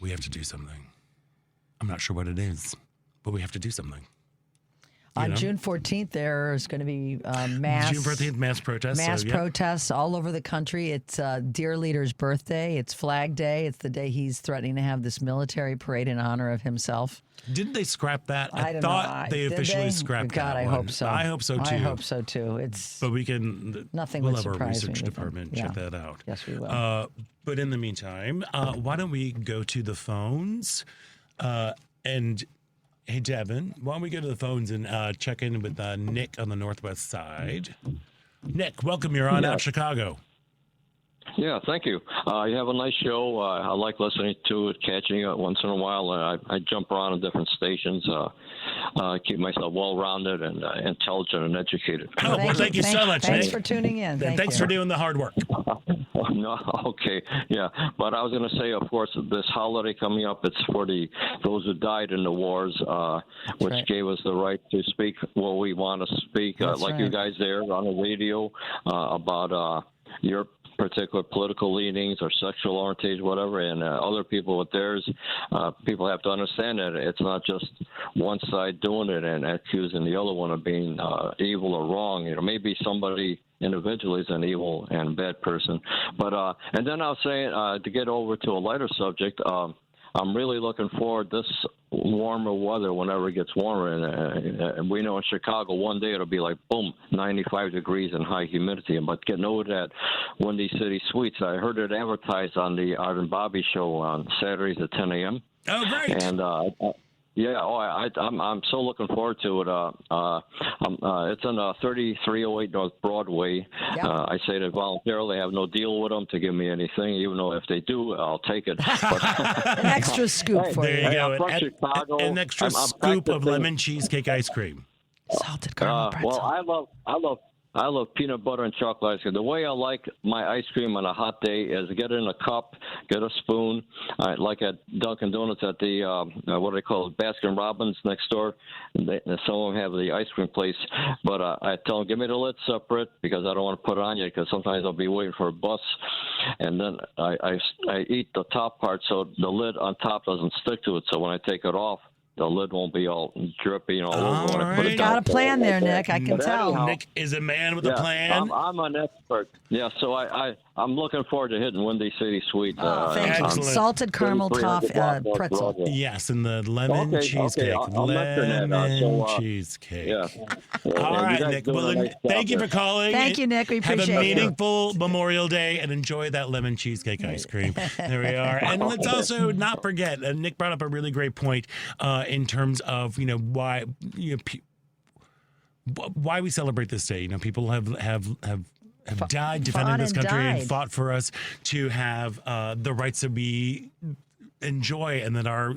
we have to do something. I'm not sure what it is, but we have to do something. On June 14th, there's going to be mass June 14th, mass protests. protests all over the country. It's Dear Leader's birthday. It's Flag Day. It's the day he's threatening to have this military parade in honor of himself. Didn't they scrap that? I don't thought know. they officially Did they? scrapped God, that I one. hope so. I hope so too. I hope so too. But we can. Nothing We'll would have our surprise me research with them. department Yeah. check that out. Yes, we will. But in the meantime, why don't we go to the phones? And hey, Devin, why don't we go to the phones and check in with Nick on the Northwest Side? Nick, welcome. You're on Out Chicago. Yeah, thank you. You have a nice show. I like listening to it, catching it once in a while. I jump around on different stations, keep myself well-rounded and intelligent and educated. Oh, well, thank you so much, Thanks Nick. for tuning in. Thanks you. for doing the hard work. No, okay, yeah. But I was going to say, of course, this holiday coming up, it's for those who died in the wars, which right. gave us the right to speak what we want to speak, like right. you guys there on the radio about your particular political leanings or sexual orientation, whatever, and other people with theirs. People have to understand that it's not just one side doing it and accusing the other one of being evil or wrong. Maybe somebody individually is an evil and bad person. But and then I was saying, to get over to a lighter subject, I'm really looking forward this warmer weather whenever it gets warmer. And we know in Chicago, one day it'll be like, boom, 95 degrees and high humidity. But getting over that Windy City Suites, I heard it advertised on the Art and Bobby show on Saturdays at 10 a.m. Oh, great. And yeah, I'm so looking forward to it. It's on 3308 North Broadway. Yep. I say that voluntarily. I have no deal with them to give me anything, even though if they do, I'll take it. But, An extra scoop for There you you. go. I'm from Chicago. An extra I'm scoop of practicing- lemon cheesecake ice cream. Salted caramel pretzel. Well, I love peanut butter and chocolate ice cream. The way I like my ice cream on a hot day is get it in a cup, get a spoon, like at Dunkin' Donuts at the, what do they call it, Baskin Robbins next door. Some of them have the ice cream place. But I tell them, give me the lid separate because I don't want to put it on you because sometimes I'll be waiting for a bus. And then I eat the top part so the lid on top doesn't stick to it. So when I take it off, the lid won't be all drippy and all over when I put it right. Got down. a plan there, Nick. I can But tell. anyhow, Nick is a man with a plan. I'm an expert. Yeah, so I'm looking forward to hitting Windy City Suites. Thank you. Excellent. Salted caramel 3300 block pretzel. Broadway. Yes, and the lemon Okay, cheesecake. I'll mention that, Lemon so, cheesecake. Yeah. All And right, you guys Nick. doing Well, a then, nice job thank you there. for calling. Thank you, Nick. We Have appreciate a you. meaningful Memorial Day and enjoy that lemon cheesecake ice cream. There we are. And let's also not forget, Nick brought up a really great point in terms of why why we celebrate this day. People have died defending fought this and country and died. fought for us to have the rights that we enjoy and that are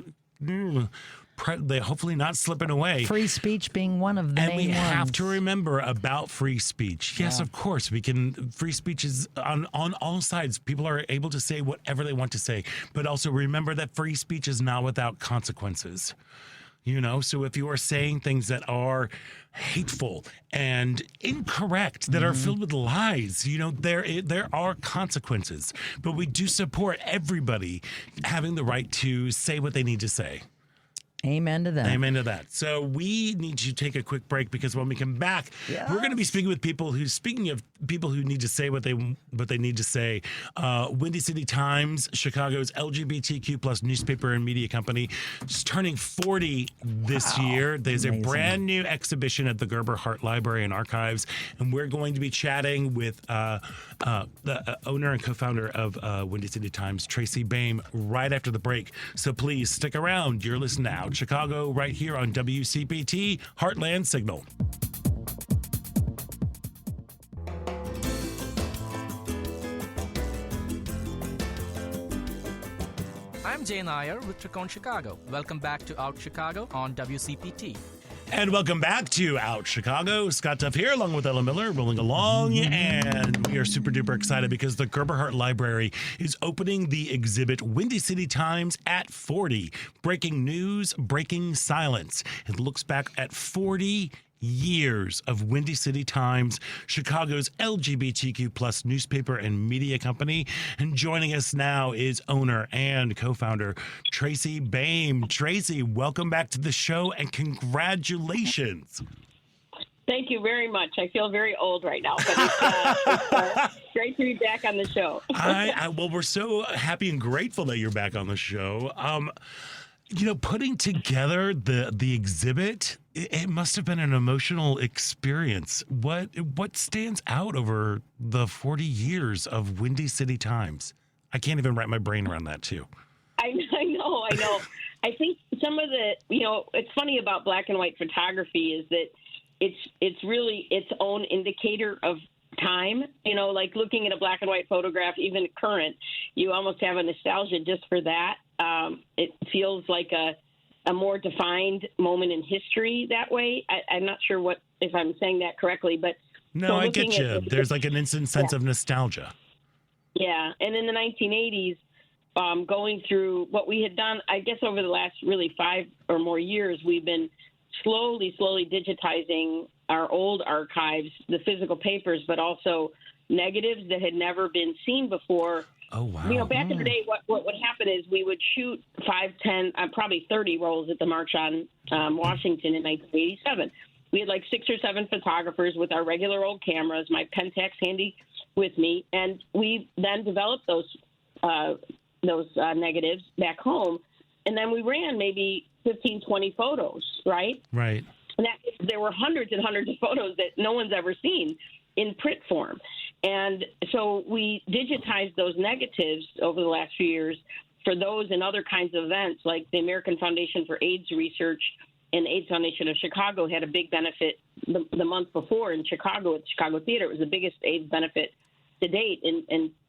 they hopefully not slipping away. Free speech being one of the And main we have ones. to remember about free speech. Yes, of course, we can. Free speech is on all sides. People are able to say whatever they want to say, but also remember that free speech is not without consequences. So if you are saying things that are hateful and incorrect, that are filled with lies, there are consequences. But we do support everybody having the right to say what they need to say. Amen to that. Amen to that. So we need to take a quick break because when we come back, we're going to be speaking with people who, speaking of people who need to say what they need to say, Windy City Times, Chicago's LGBTQ plus newspaper and media company, is turning 40 this year. There's Amazing. a brand new exhibition at the Gerber Hart Library and Archives, and we're going to be chatting with the owner and co-founder of Windy City Times, Tracy Baim, right after the break. So please stick around. You're listening to Out Chicago right here on WCPT Heartland Signal. I'm Jay Nair with Tricon Chicago. Welcome back to Out Chicago on WCPT. And welcome back to Out Chicago. Scott Duff here, along with Ella Miller, rolling along. And we are super duper excited because the Gerber Hart Library is opening the exhibit Windy City Times at 40. Breaking news, breaking silence. It looks back at 40 years of Windy City Times, Chicago's LGBTQ plus newspaper and media company. And joining us now is owner and co-founder Tracy Baim. Tracy, welcome back to the show and congratulations. Thank you very much. I feel very old right now, but it's great to be back on the show. Well, we're so happy and grateful that you're back on the show. Putting together the exhibit, it must have been an emotional experience. What stands out over the 40 years of Windy City Times? I can't even wrap my brain around that, too. I know. I think some of the, it's funny about black and white photography is that it's really its own indicator of time. Like looking at a black and white photograph, even current, you almost have a nostalgia just for that. It feels like a more defined moment in history that way. I'm not sure if I'm saying that correctly, but No, I get you. There's like an instant sense of nostalgia. Yeah, and in the 1980s, going through what we had done, I guess over the last really 5 or more years, we've been slowly digitizing our old archives, the physical papers, but also negatives that had never been seen before. Oh, wow. Back in the day, what would happen is we would shoot 5, 10, probably 30 rolls at the March on Washington in 1987. We had like 6 or 7 photographers with our regular old cameras, my Pentax handy with me, and we then developed those negatives back home. And then we ran maybe 15, 20 photos, right? Right. And there were hundreds and hundreds of photos that no one's ever seen in print form. And so we digitized those negatives over the last few years for those and other kinds of events, like the American Foundation for AIDS Research and AIDS Foundation of Chicago had a big benefit the month before in Chicago at Chicago Theater. It was the biggest AIDS benefit to date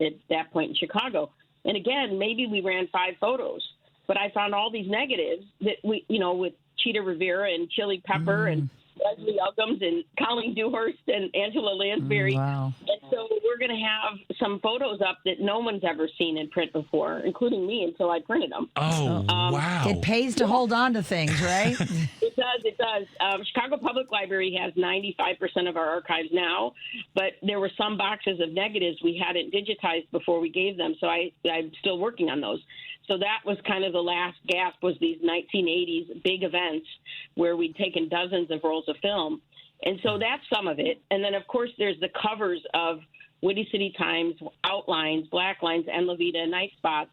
at that point in Chicago. And again, maybe we ran 5 photos, but I found all these negatives that we, with Cheetah Rivera and Chili Pepper and Leslie Uggams and Colleen Dewhurst and Angela Lansbury. Wow. And so we're going to have some photos up that no one's ever seen in print before, including me until I printed them. Oh, wow. It pays to hold on to things, right? It does. Chicago Public Library has 95% of our archives now, but there were some boxes of negatives we hadn't digitized before we gave them, so I'm still working on those. So that was kind of the last gasp, was these 1980s big events where we'd taken dozens of rolls of film. And so that's some of it. And then, of course, there's the covers of Windy City Times, Outlines, Black Lines, and La Vida, Night Spots.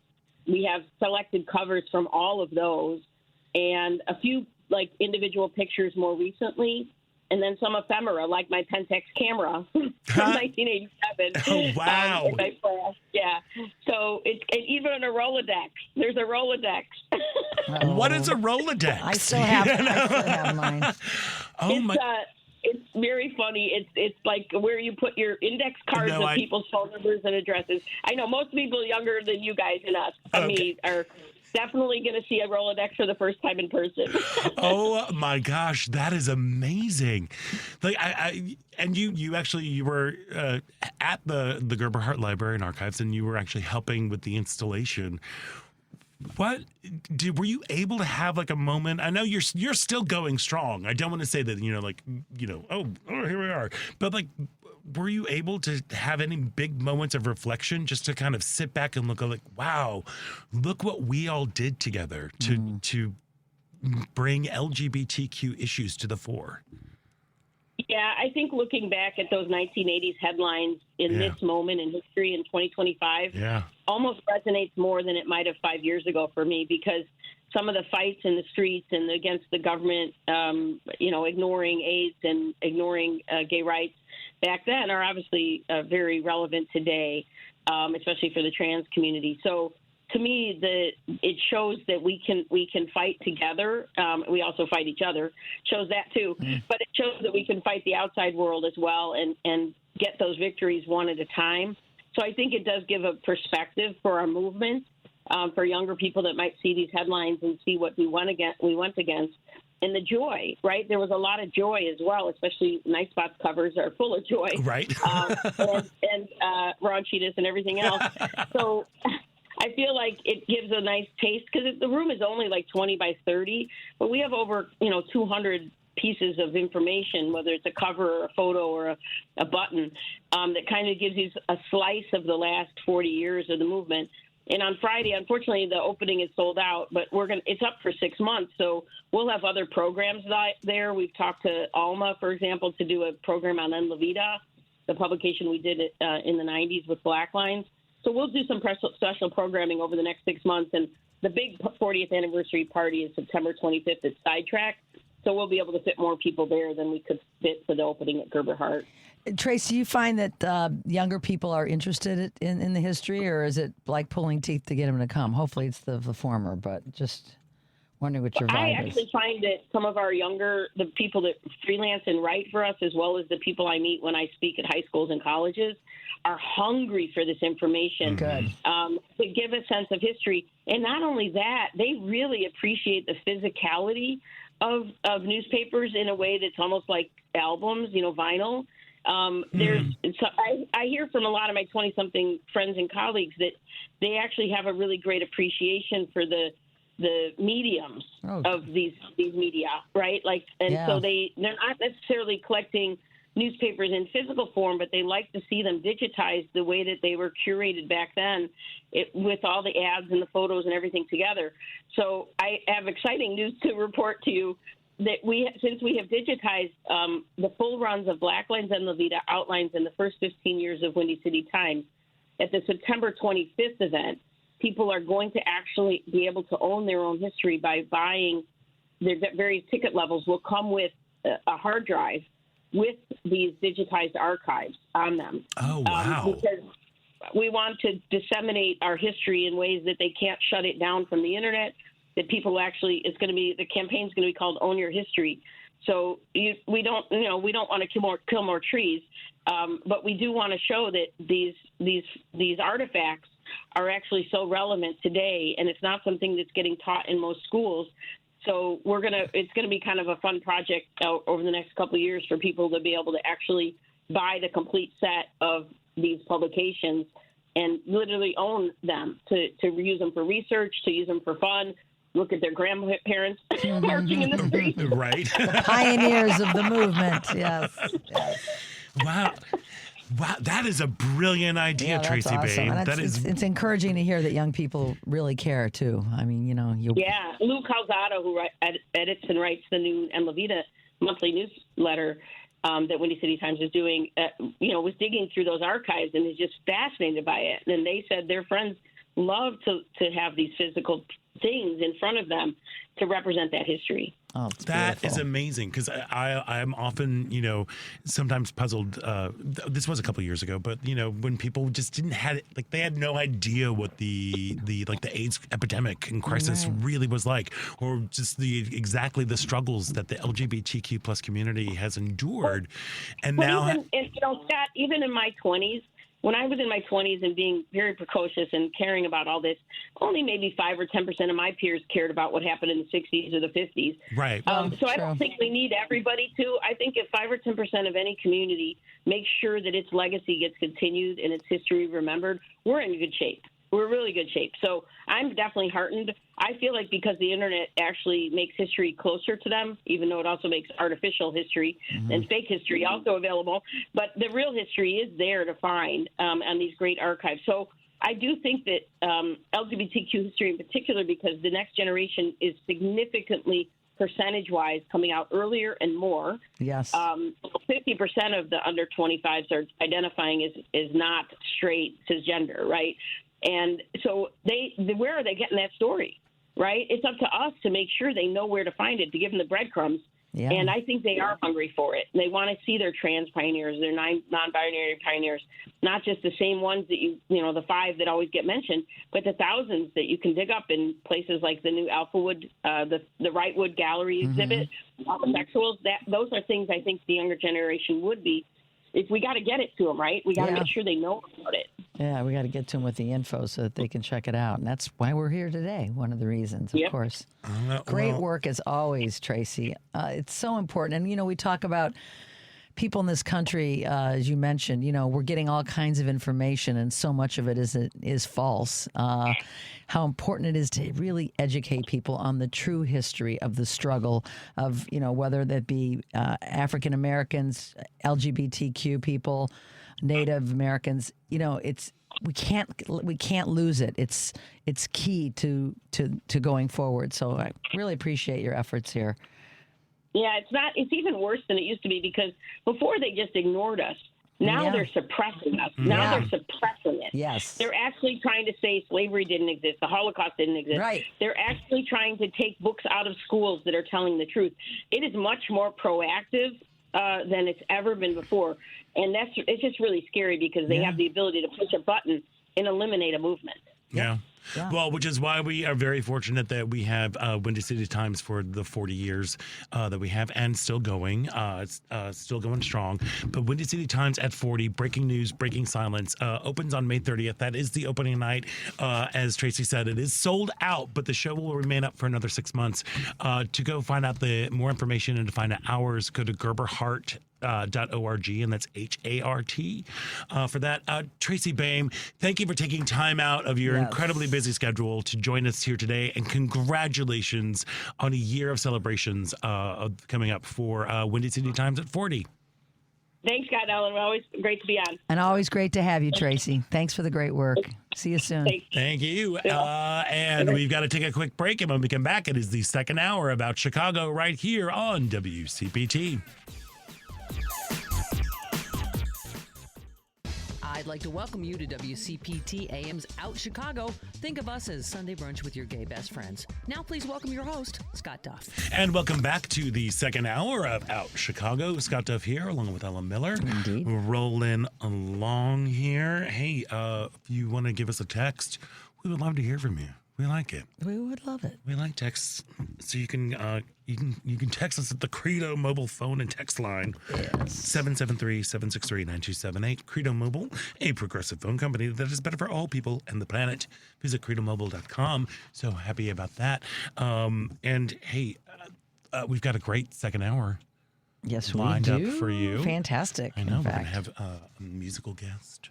We have selected covers from all of those and a few, like, individual pictures more recently, and then some ephemera, like my Pentax camera from 1987. Oh, wow. My flash. Yeah. So it's even a Rolodex. There's a Rolodex. What is a Rolodex? I still have mine. It's very funny. It's like where you put your index cards of people's phone numbers and addresses. I know most people younger than you guys and us, me, are definitely going to see a Rolodex for the first time in person. Oh my gosh, that is amazing! Like you were at the Gerber Hart Library and Archives, and you were actually helping with the installation. Were you able to have like a moment? I know you're still going strong. I don't want to say that oh here we are, but like, were you able to have any big moments of reflection, just to kind of sit back and look like, wow, look what we all did together to bring LGBTQ issues to the fore? Yeah, I think looking back at those 1980s headlines in this moment in history in 2025 almost resonates more than it might have 5 years ago for me, because some of the fights in the streets and against the government, ignoring AIDS and ignoring gay rights back then are obviously very relevant today, especially for the trans community. So to me, it shows that we can fight together. We also fight each other. Shows that too, but it shows that we can fight the outside world as well and get those victories one at a time. So I think it does give a perspective for our movement, for younger people that might see these headlines and see what we went against. And the joy, right? There was a lot of joy as well, especially Night Spots covers are full of joy. Right. and raunchiness and everything else. So I feel like it gives a nice taste, because the room is only like 20 by 30, but we have over 200 pieces of information, whether it's a cover or a photo or a button, that kind of gives you a slice of the last 40 years of the movement. And on Friday, unfortunately, the opening is sold out, but it's up for 6 months. So we'll have other programs there. We've talked to Alma, for example, to do a program on En La Vida, the publication we did in the 90s with Black Lines. So we'll do some special programming over the next 6 months. And the big 40th anniversary party is September 25th at Sidetrack. So we'll be able to fit more people there than we could fit for the opening at Gerber Hart. Trace, do you find that younger people are interested in the history, or is it like pulling teeth to get them to come? Hopefully it's the former, but just wondering what your vibe is. I actually find that some of our the people that freelance and write for us, as well as the people I meet when I speak at high schools and colleges, are hungry for this information. Good. To give a sense of history. And not only that, they really appreciate the physicality of newspapers in a way that's almost like albums, vinyl. I hear from a lot of my 20-something friends and colleagues that they actually have a really great appreciation for the mediums of these media, right? So they're not necessarily collecting newspapers in physical form, but they like to see them digitized the way that they were curated back then, with all the ads and the photos and everything together. So I have exciting news to report to you that since we have digitized the full runs of Black Lines and La Vida, Outlines in the first 15 years of Windy City Times, at the September 25th event, people are going to actually be able to own their own history by buying their various ticket levels will come with a hard drive with these digitized archives on them. Oh, wow. Because we want to disseminate our history in ways that they can't shut it down from the internet, that people actually, the campaign's going to be called Own Your History. So we don't want to kill more trees, but we do want to show that these artifacts are actually so relevant today, and it's not something that's getting taught in most schools. So it's gonna be kind of a fun project over the next couple of years for people to be able to actually buy the complete set of these publications and literally own them, to use them for research, to use them for fun. Look at their grandparents marching in the street. Right. The pioneers of the movement. Yes. Wow. Wow, that is a brilliant idea, Yeah, that's Tracy awesome. Bain. And it's encouraging to hear that young people really care too. I mean, Yeah, Lou Calzado, who edits and writes the new En La Vida monthly newsletter that Windy City Times is doing, was digging through those archives and is just fascinated by it. And they said their friends love to have these physical things in front of them to represent that history. Oh, it's That beautiful. is amazing, because I'm often, sometimes puzzled. This was a couple of years ago, but when people just didn't have it, like they had no idea what the AIDS epidemic and crisis really was like, or just exactly the struggles that the LGBTQ plus community has endured, and now. Scott, even in my 20s. When I was in my 20s and being very precocious and caring about all this, only maybe 5 or 10% of my peers cared about what happened in the 60s or the 50s. Right. So I don't think we need everybody to. I think if 5 or 10% of any community makes sure that its legacy gets continued and its history remembered, we're in good shape. We're in really good shape. So I'm definitely heartened. I feel like because the internet actually makes history closer to them, even though it also makes artificial history and fake history also available, but the real history is there to find on these great archives. So I do think that LGBTQ history in particular, because the next generation is significantly percentage-wise coming out earlier and more. Yes. 50% of the under 25s are identifying as not straight cisgender, right? And so where are they getting that story, right? It's up to us to make sure they know where to find it, to give them the breadcrumbs. Yeah. And I think they are hungry for it. They want to see their trans pioneers, their non-binary pioneers, not just the same ones that the 5 that always get mentioned, but the thousands that you can dig up in places like the new Alphawood, the Wrightwood Gallery exhibit, homosexuals. Those are things I think the younger generation would be. If we got to get it to them, right? We got to make sure they know about it. Yeah, we got to get to them with the info so that they can check it out. And that's why we're here today, one of the reasons, of course. Great work as always, Tracy. It's so important. And, we talk about people in this country, as you mentioned, we're getting all kinds of information and so much of it is false. How important it is to really educate people on the true history of the struggle of, whether that be African Americans, LGBTQ people, Native Americans. We can't lose it. It's key to going forward. So I really appreciate your efforts here. Yeah, it's even worse than it used to be, because before they just ignored us. Now they're suppressing us. Now they're suppressing it. Yes. They're actually trying to say slavery didn't exist, the Holocaust didn't exist. Right. They're actually trying to take books out of schools that are telling the truth. It is much more proactive than it's ever been before. And it's just really scary, because they have the ability to push a button and eliminate a movement. Yeah. Well, which is why we are very fortunate that we have Windy City Times for the 40 years that we have, and still going. It's still going strong. But Windy City Times at 40, breaking news, breaking silence, opens on May 30th. That is the opening night. As Tracy said, it is sold out, but the show will remain up for another 6 months. To go find out the more information and to find out hours, go to gerberhart.org, and that's HART for that. Tracy Bain, thank you for taking time out of your incredibly busy schedule to join us here today, and congratulations on a year of celebrations coming up for Windy City Times at 40. Thanks, Scott and Ellen. Always great to be on. And always great to have you, Tracy. Thanks for the great work. See you soon. Thank you. And we've got to take a quick break, and when we come back, it is the second hour about Chicago right here on WCPT. I'd like to welcome you to WCPT AM's Out Chicago. Think of us as Sunday brunch with your gay best friends. Now, please welcome your host, Scott Duff. And welcome back to the second hour of Out Chicago. Scott Duff here, along with Ellen Miller. Indeed. We're rolling along here. Hey, if you want to give us a text, we would love to hear from you. We like it. We would love it. We like texts, so you can text us at the Credo mobile phone and text line. Yes. 773-763-9278. Credo Mobile, a progressive phone company that is better for all people and the planet. Visit credomobile.com. So happy about that. And hey, we've got a great second hour. Yes, lined we up do. for you. Fantastic. I know in we're fact. gonna have a musical guest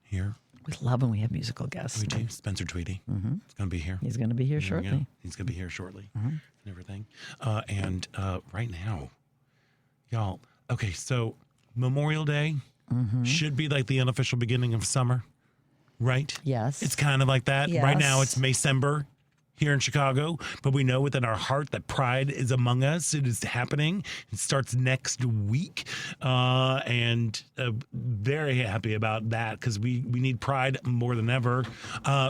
here. We love when we have musical guests. We do. Spencer Tweedy. Mm-hmm. He's going to be here. He's going to be here There we go. shortly. He's going to be here shortly and everything. And right now, y'all, okay, so Memorial Day should be like the unofficial beginning of summer, right? Yes. It's kind of like that. Right now, Yes. it's Maycember here in Chicago, but we know within our heart that Pride is among us. It is happening. It starts next week, and very happy about that because we need Pride more than ever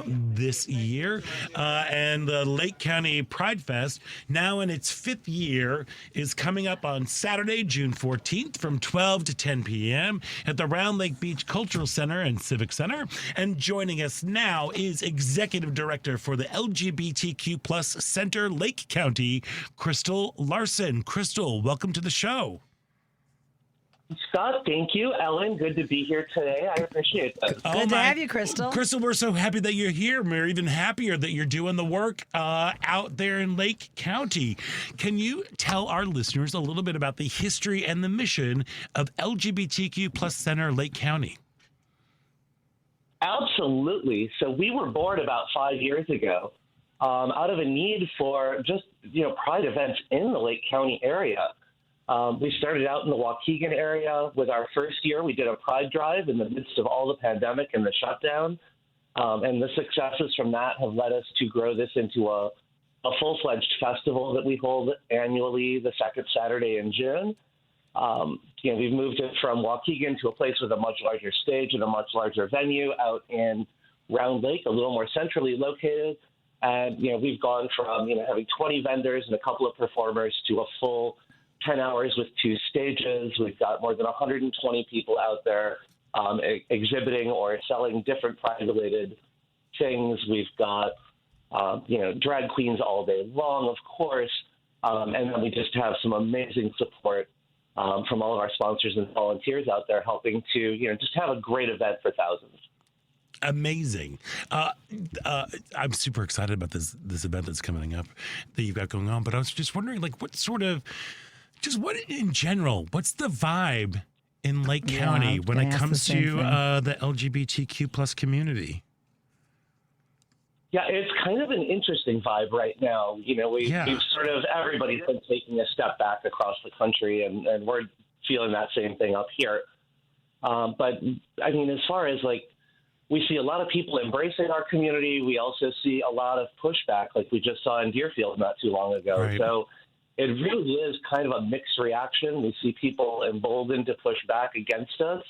this year. And the Lake County Pride Fest, now in its 5th year, is coming up on Saturday, June 14th from 12 to 10 p.m. at the Round Lake Beach Cultural Center and Civic Center. And joining us now is Executive Director for the LGBTQ+ Center Lake County, Crystal Larson. Crystal, welcome to the show. Scott, thank you. Ellen, good to be here today. I appreciate that. Good to have you, Crystal. Crystal, we're so happy that you're here. We're even happier that you're doing the work out there in Lake County. Can you tell our listeners a little bit about the history and the mission of LGBTQ+ Center Lake County? Absolutely. So we were born about 5 years ago out of a need for just, Pride events in the Lake County area. We started out in the Waukegan area with our first year. We did a Pride drive in the midst of all the pandemic and the shutdown. And the successes from that have led us to grow this into a full-fledged festival that we hold annually the second Saturday in June. We've moved it from Waukegan to a place with a much larger stage and a much larger venue out in Round Lake, a little more centrally located. And, we've gone from, having 20 vendors and a couple of performers to a full 10 hours with 2 stages. We've got more than 120 people out there exhibiting or selling different Pride-related things. We've got, drag queens all day long, of course. And then we just have some amazing support from all of our sponsors and volunteers out there helping to, just have a great event for thousands. Amazing. I'm super excited about this event that's coming up that you've got going on. But I was just wondering, what in general, what's the vibe in Lake County when it comes to the LGBTQ+ community? Yeah, it's kind of an interesting vibe right now. We've sort of, everybody's been taking a step back across the country, and we're feeling that same thing up here. But, I mean, as far as, we see a lot of people embracing our community. We also see a lot of pushback, like we just saw in Deerfield not too long ago. Right. So it really is kind of a mixed reaction. We see people emboldened to push back against us.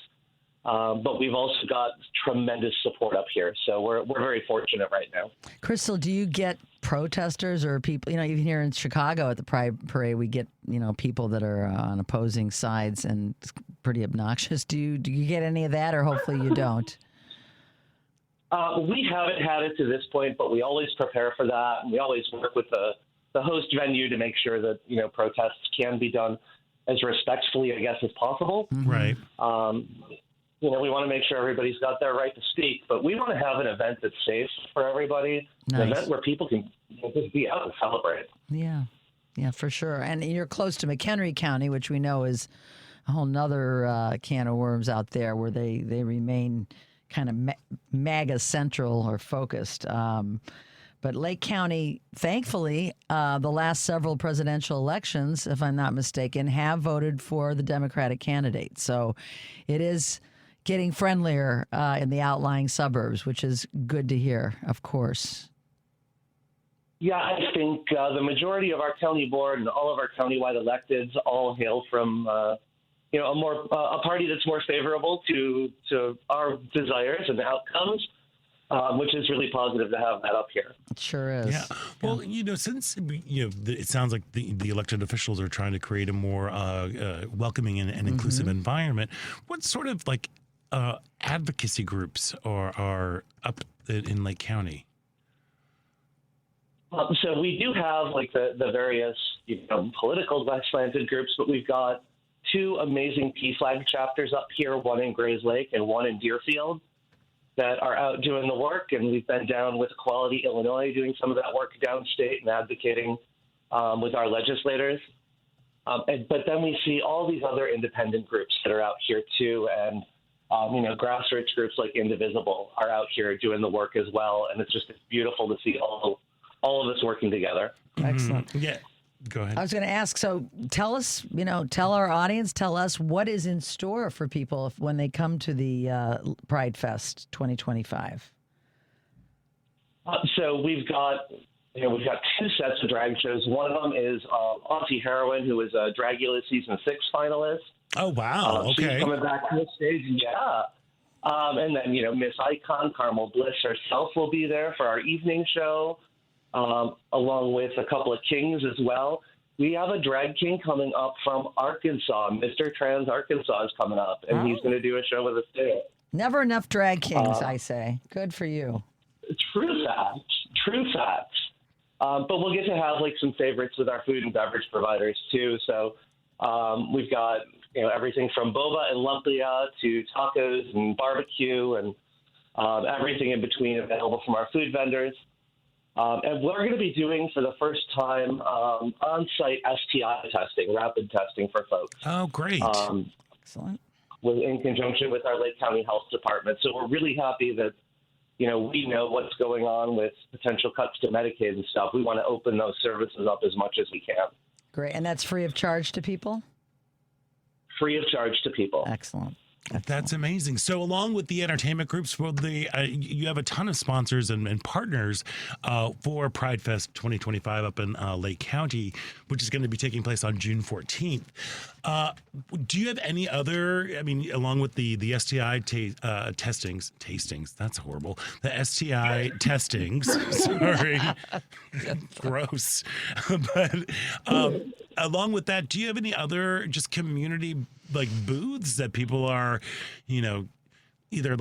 But we've also got tremendous support up here. So we're very fortunate right now. Crystal, do you get protesters or people, even here in Chicago at the Pride Parade, we get, people that are on opposing sides and it's pretty obnoxious. Do you get any of that, or hopefully you don't? We haven't had it to this point, but we always prepare for that. And we always work with the host venue to make sure that, protests can be done as respectfully, I guess, as possible. Right. We want to make sure everybody's got their right to speak, but we want to have an event that's safe for everybody, Nice. an event where people can just be out and celebrate. Yeah, for sure. And you're close to McHenry County, which we know is a whole nother can of worms out there where they remain kind of MAGA central or focused. But Lake County, thankfully, the last several presidential elections, if I'm not mistaken, have voted for the Democratic candidate. So it is getting friendlier in the outlying suburbs, which is good to hear, of course. Yeah, I think the majority of our county board and all of our countywide electeds all hail from a party that's more favorable to our desires and outcomes, which is really positive to have that up here. It sure is. Yeah. Well, since it sounds like the elected officials are trying to create a more welcoming and inclusive environment, what sort of advocacy groups are up in Lake County? So we do have the various political slanted groups, but we've got 2 amazing PFLAG chapters up here, one in Grays Lake and one in Deerfield, that are out doing the work. And we've been down with Equality Illinois doing some of that work downstate and advocating with our legislators. But then we see all these other independent groups that are out here too. And, grassroots groups like Indivisible are out here doing the work as well. And it's just beautiful to see all of us working together. Excellent. Yeah. Go ahead. I was going to ask, so tell us, tell our audience, tell us what is in store for people when they come to the Pride Fest 2025. So we've got 2 sets of drag shows. One of them is Auntie Heroine, who is a Dragula Season 6 finalist. Oh, wow. Okay. She's coming back to the stage. Yeah. And then, Miss Icon, Carmel Bliss herself will be there for our evening show. Along with a couple of kings as well. We have a drag king coming up from Arkansas. Mr. Trans Arkansas is coming up, and he's going to do a show with us too. Never enough drag kings, I say. Good for you. True facts. But we'll get to have some favorites with our food and beverage providers too. So we've got everything from boba and lumpia to tacos and barbecue and everything in between available from our food vendors. And we're going to be doing for the first time on-site STI testing, rapid testing for folks. Oh, great. Excellent. In conjunction with our Lake County Health Department. So we're really happy that, we know what's going on with potential cuts to Medicaid and stuff. We want to open those services up as much as we can. Great. And that's free of charge to people? Free of charge to people. Excellent. That's amazing. So, along with the entertainment groups, you have a ton of sponsors and partners for Pride Fest 2025 up in Lake County, which is going to be taking place on June 14th. Do you have any other? Along with the STI tastings. That's horrible. The STI testings. Sorry, gross. But along with that, do you have any other just community booths that people are, either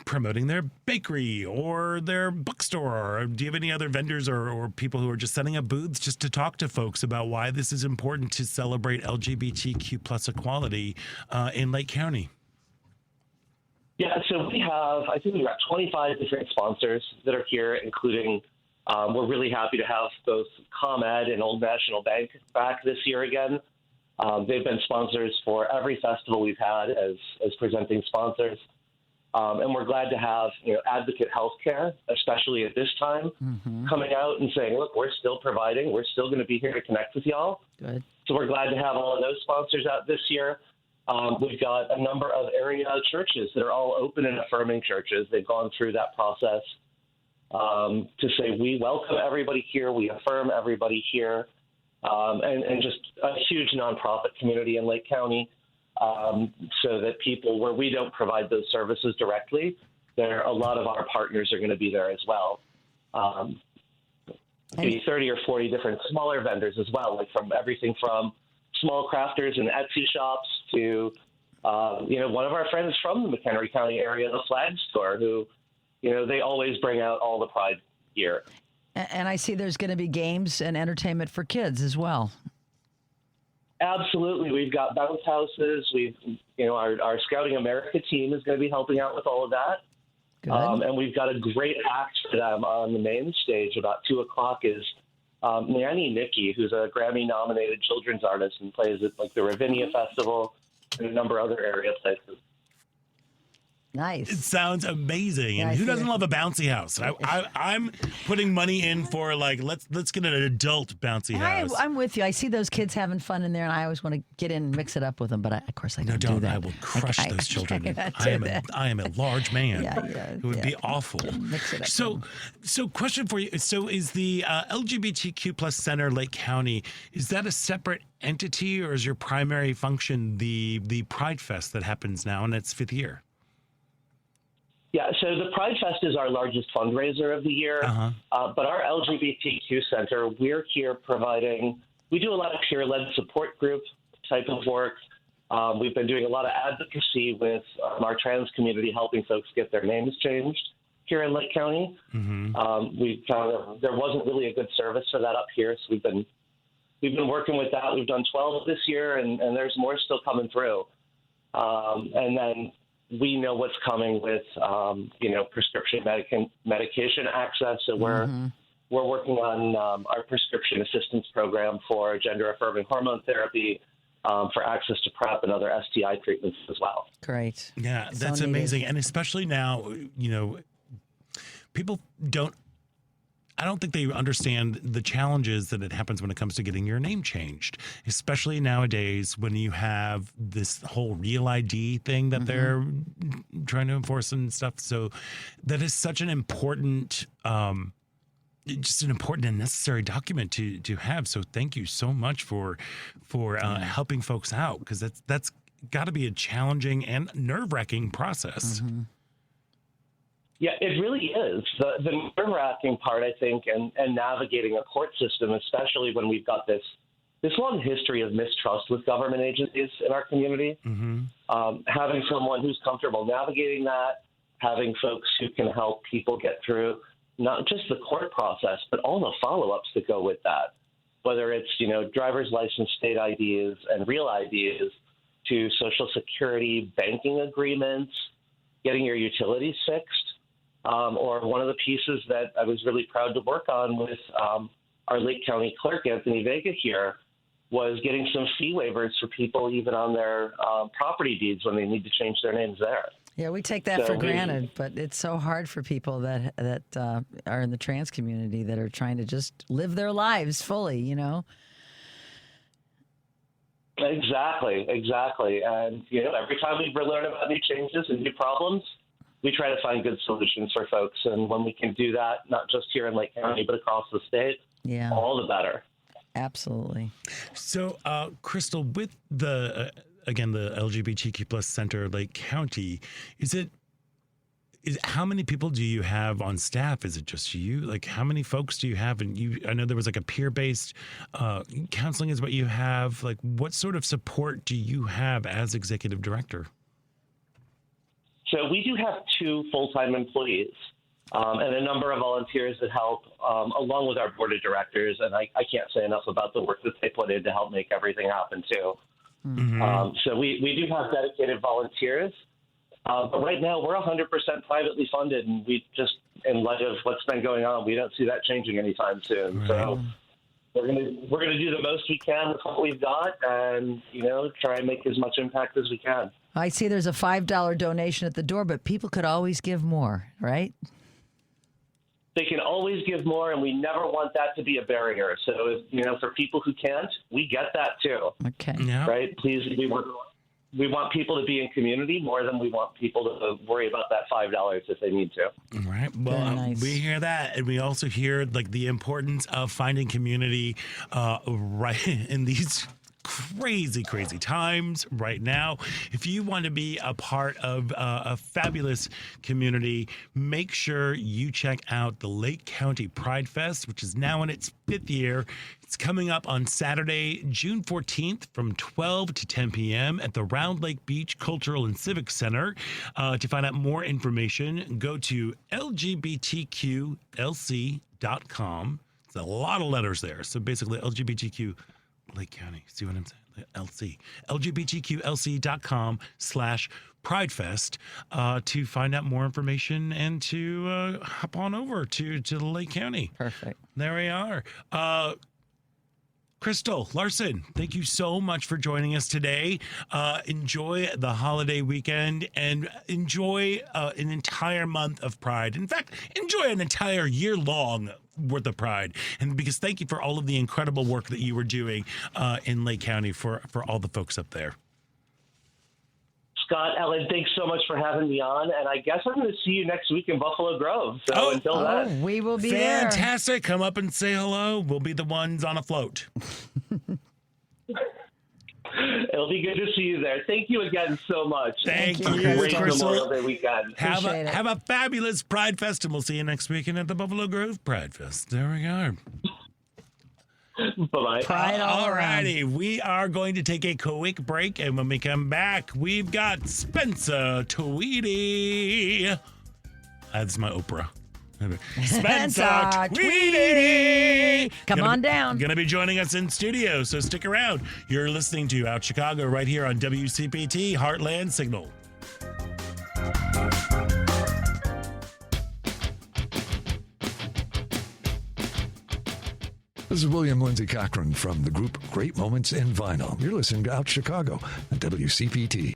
promoting their bakery or their bookstore? Or do you have any other vendors or people who are just setting up booths just to talk to folks about why this is important to celebrate LGBTQ plus equality in Lake County? Yeah, so we've got 25 different sponsors that are here, including we're really happy to have both ComEd and Old National Bank back this year again. They've been sponsors for every festival we've had as presenting sponsors. And we're glad to have, Advocate Healthcare, especially at this time, coming out and saying, look, we're still providing. We're still going to be here to connect with y'all. Good. So we're glad to have all of those sponsors out this year. We've got a number of area churches that are all open and affirming churches. They've gone through that process to say we welcome everybody here. We affirm everybody here. And just a huge nonprofit community in Lake County, so that people where we don't provide those services directly, a lot of our partners are going to be there as well. Maybe 30 or 40 different smaller vendors as well, from everything from small crafters and Etsy shops to, one of our friends from the McHenry County area, the Flag Store, who, they always bring out all the Pride gear. And I see there's going to be games and entertainment for kids as well. Absolutely. We've got bounce houses. Our Scouting America team is going to be helping out with all of that. Good. And we've got a great act for them on the main stage. About 2:00 is Nanny Nikki, who's a Grammy-nominated children's artist and plays at the Ravinia Festival and a number of other area places. Nice. It sounds amazing. Yeah, And I who see doesn't that. love a bouncy house? I'm putting money in for like let's get an adult bouncy house. I'm with you. I see those kids having fun in there, and I always want to get in and mix it up with them. But of course, I No, don't do don't. that. I will crush those children. I am a large man. Yeah, It would be awful. Mix it up. So question for you. So is the LGBTQ plus Center Lake County, is that a separate entity, or is your primary function the Pride Fest that happens now in its 5th year? Yeah, so the Pride Fest is our largest fundraiser of the year, but our LGBTQ Center, we're here providing, we do a lot of peer-led support group type of work. We've been doing a lot of advocacy with our trans community, helping folks get their names changed here in Lake County. We found there wasn't really a good service for that up here, so we've been working with that. We've done 12 this year, and there's more still coming through. And then we know what's coming with, prescription medication access. So we're working on our prescription assistance program for gender-affirming hormone therapy, for access to PrEP and other STI treatments as well. Great. Yeah, So that's needed. amazing. And especially now, people I don't think they understand the challenges that it happens when it comes to getting your name changed, especially nowadays when you have this whole real ID thing that they're trying to enforce and stuff. So that is such an important, just an important and necessary document to have. So thank you so much for helping folks out, because that's got to be a challenging and nerve-wracking process. Yeah, it really is. The nerve-wracking part, I think, and navigating a court system, especially when we've got this long history of mistrust with government agencies in our community. Having someone who's comfortable navigating that, having folks who can help people get through not just the court process, but all the follow-ups that go with that, whether it's, driver's license, state IDs, and real IDs, to Social Security, banking agreements, getting your utilities fixed. Or one of the pieces that I was really proud to work on with our Lake County clerk, Anthony Vega, here, was getting some fee waivers for people even on their property deeds when they need to change their names there. Yeah, we take that for granted, but it's so hard for people that are in the trans community that are trying to just live their lives fully, Exactly. And, every time we learn about new changes and new problems, we try to find good solutions for folks. And when we can do that, not just here in Lake County, but across the state, all the better. Absolutely. So, Crystal, with the LGBTQ plus Center Lake County, how many people do you have on staff? Is it just you? Like, how many folks do you have? And I know there was like a peer-based counseling is what you have. Like, what sort of support do you have as executive director? So we do have 2 full-time employees and a number of volunteers that help, along with our board of directors. And I can't say enough about the work that they put in to help make everything happen, too. So we do have dedicated volunteers. But right now, we're 100% privately funded, and we just, in light of what's been going on, we don't see that changing anytime soon. Right. So we're gonna do the most we can with what we've got, and try and make as much impact as we can. I see there's a $5 donation at the door, but people could always give more, right? They can always give more, and we never want that to be a barrier. So, for people who can't, we get that too. Okay. Yeah. Right? Please, we want people to be in community more than we want people to worry about that $5 if they need to. All right. Well, nice. We hear that, and we also hear like the importance of finding community right in these crazy times right now. If you want to be a part of a fabulous community, make sure you check out the Lake County Pride Fest, which is now in its 5th year. It's coming up on Saturday, June 14th from 12 to 10 p.m. at the Round Lake Beach Cultural and Civic Center. To find out more information, go to lgbtqlc.com. It's a lot of letters there. So basically LGBTQ Lake County. See what I'm saying? LC. lgbtqlc.com/PrideFest to find out more information and to hop on over to the Lake County. Perfect. There we are. Crystal Larson, thank you so much for joining us today. Enjoy the holiday weekend and enjoy an entire month of Pride. In fact, enjoy an entire year long worth of Pride. And because thank you for all of the incredible work that you were doing in Lake County for all the folks up there. Scott, Ellen, thanks so much for having me on. And I guess I'm going to see you next week in Buffalo Grove. So until then. We will be there. Fantastic. Come up and say hello. We'll be the ones on a float. It'll be good to see you there. Thank you again so much. Thank you, Great Crystal. Memorial Day weekend. Have a fabulous Pride Fest, and we'll see you next weekend at the Buffalo Grove Pride Fest. There we go. Bye-bye. Pride all righty. We are going to take a quick break, and when we come back, we've got Spencer Tweedy. That's my Oprah. Spencer Tweedy. Come on down. Going to be joining us in studio, so stick around. You're listening to Out Chicago right here on WCPT Heartland Signal. This is William Lindsay Cochran from the group Great Moments in Vinyl. You're listening to Out Chicago on WCPT.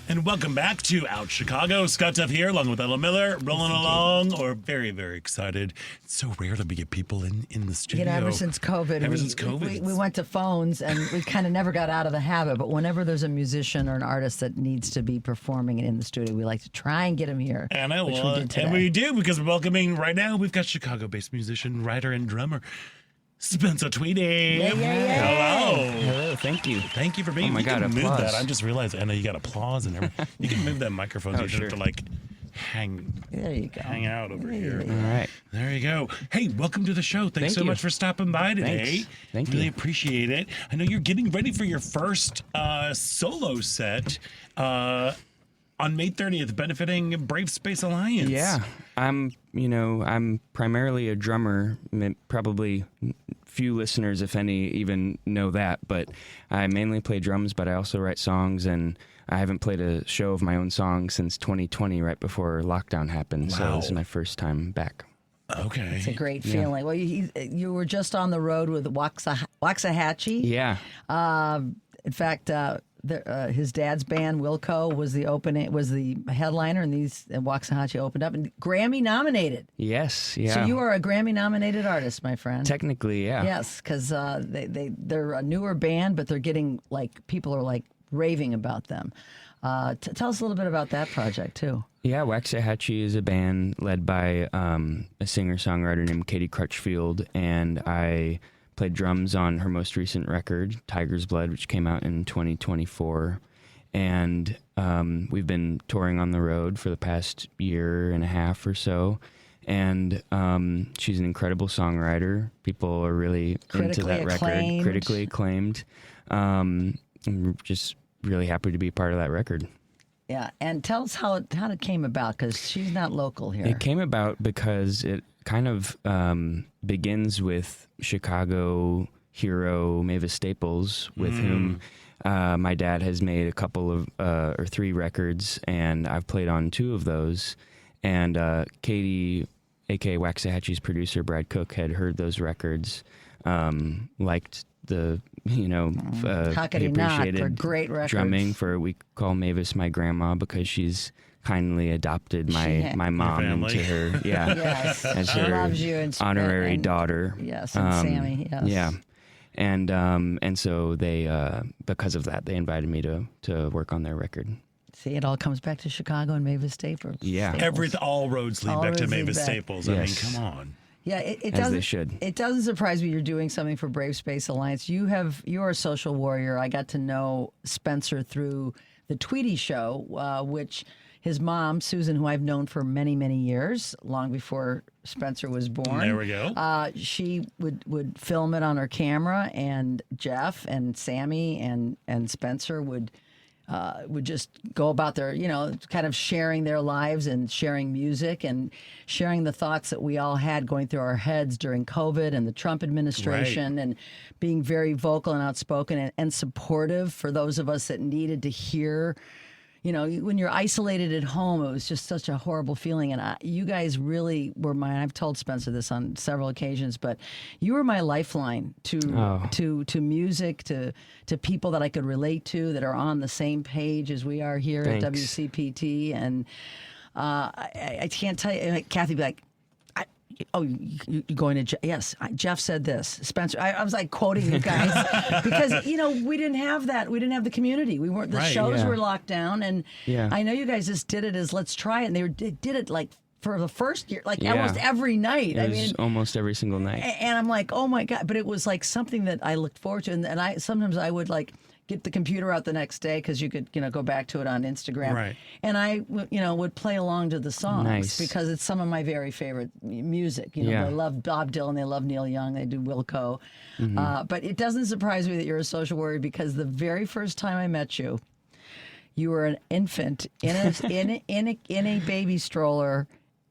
And welcome back to Out Chicago. Scott Duff here, along with Ella Miller, rolling along, or very, very excited. It's so rare that we get people in the studio. Ever since COVID. We went to phones, and we kind of never got out of the habit. But whenever there's a musician or an artist that needs to be performing in the studio, we like to try and get them here. And I which love we did today. And we do, because we're welcoming right now, we've got Chicago-based musician, writer, and drummer, Spencer Tweedy. Hello. Hello, thank you. Thank you for being here. Oh my God, can move applause. that. I just realized, Anna, you got applause and everything. You can move that microphone so you don't have to like hang out over here. All right. There you go. Hey, welcome to the show. Thanks Thank so you. much for stopping by today. Thanks. Thank really you. appreciate it. I know you're getting ready for your first solo set on May 30th, benefiting Brave Space Alliance. Yeah, I'm primarily a drummer. Probably few listeners, if any, even know that. But I mainly play drums, but I also write songs, and I haven't played a show of my own song since 2020, right before lockdown happened. Wow. So this is my first time back. Okay. It's a great feeling. Well, you were just on the road with Waxahachie. Yeah. In fact, his dad's band Wilco was the headliner, and Waxahachie opened up and Grammy nominated. Yes. Yeah. So you are a Grammy nominated artist, my friend. Technically, yeah. Yes, because they're a newer band, but they're getting people are raving about them. Tell us a little bit about that project too. Yeah, Waxahachie is a band led by a singer-songwriter named Katie Crutchfield, and I played drums on her most recent record, Tiger's Blood, which came out in 2024. And we've been touring on the road for the past year and a half or so. And she's an incredible songwriter. People are really into that record, critically acclaimed. I'm just really happy to be part of that record. Yeah, and tell us how it came about, because she's not local here. It came about because it kind of begins with Chicago hero Mavis Staples, with whom my dad has made a couple of or 3 records, and I've played on 2 of those. And Katie, aka Waxahachie's producer, Brad Cook, had heard those records, liked the how could he not, for great records. Drumming for, we call Mavis my grandma because she's kindly adopted my mom into her, yes. as She her loves you and honorary daughter. Yes, and Sammy. Yes. Yeah, and so they because of that they invited me to work on their record. See, it all comes back to Chicago and Mavis Staples. Yeah, all roads lead back to Mavis Staples. Yes. I mean, come on. Yeah, it As doesn't. they should. It doesn't surprise me you're doing something for Brave Space Alliance. You're a social warrior. I got to know Spencer through the Tweety Show, which his mom, Susan, who I've known for many, many years, long before Spencer was born. There we go. She would film it on her camera, and Jeff and Sammy and Spencer would just go about their, kind of sharing their lives and sharing music and sharing the thoughts that we all had going through our heads during COVID and the Trump administration, and being very vocal and outspoken and supportive for those of us that needed to hear, when you're isolated at home, it was just such a horrible feeling. And you guys really were I've told Spencer this on several occasions, but you were my lifeline to music, to people that I could relate to, that are on the same page as we are here at WCPT. And I can't tell you, Kathy would be like, you're going to yes, Jeff said this, Spencer. I was like quoting you guys because we didn't have that. We didn't have the community. We weren't. The shows were locked down, and I know you guys just did it as let's try it, and they did it like for the first year, like almost every night. It was almost every single night. And I'm like, oh my God! But it was like something that I looked forward to, and I sometimes I would like get the computer out the next day because you could go back to it on Instagram. Right. And I would play along to the songs because it's some of my very favorite music. They love Bob Dylan, they love Neil Young, they do Wilco. But it doesn't surprise me that you're a social worrier because the very first time I met you, you were an infant in a baby stroller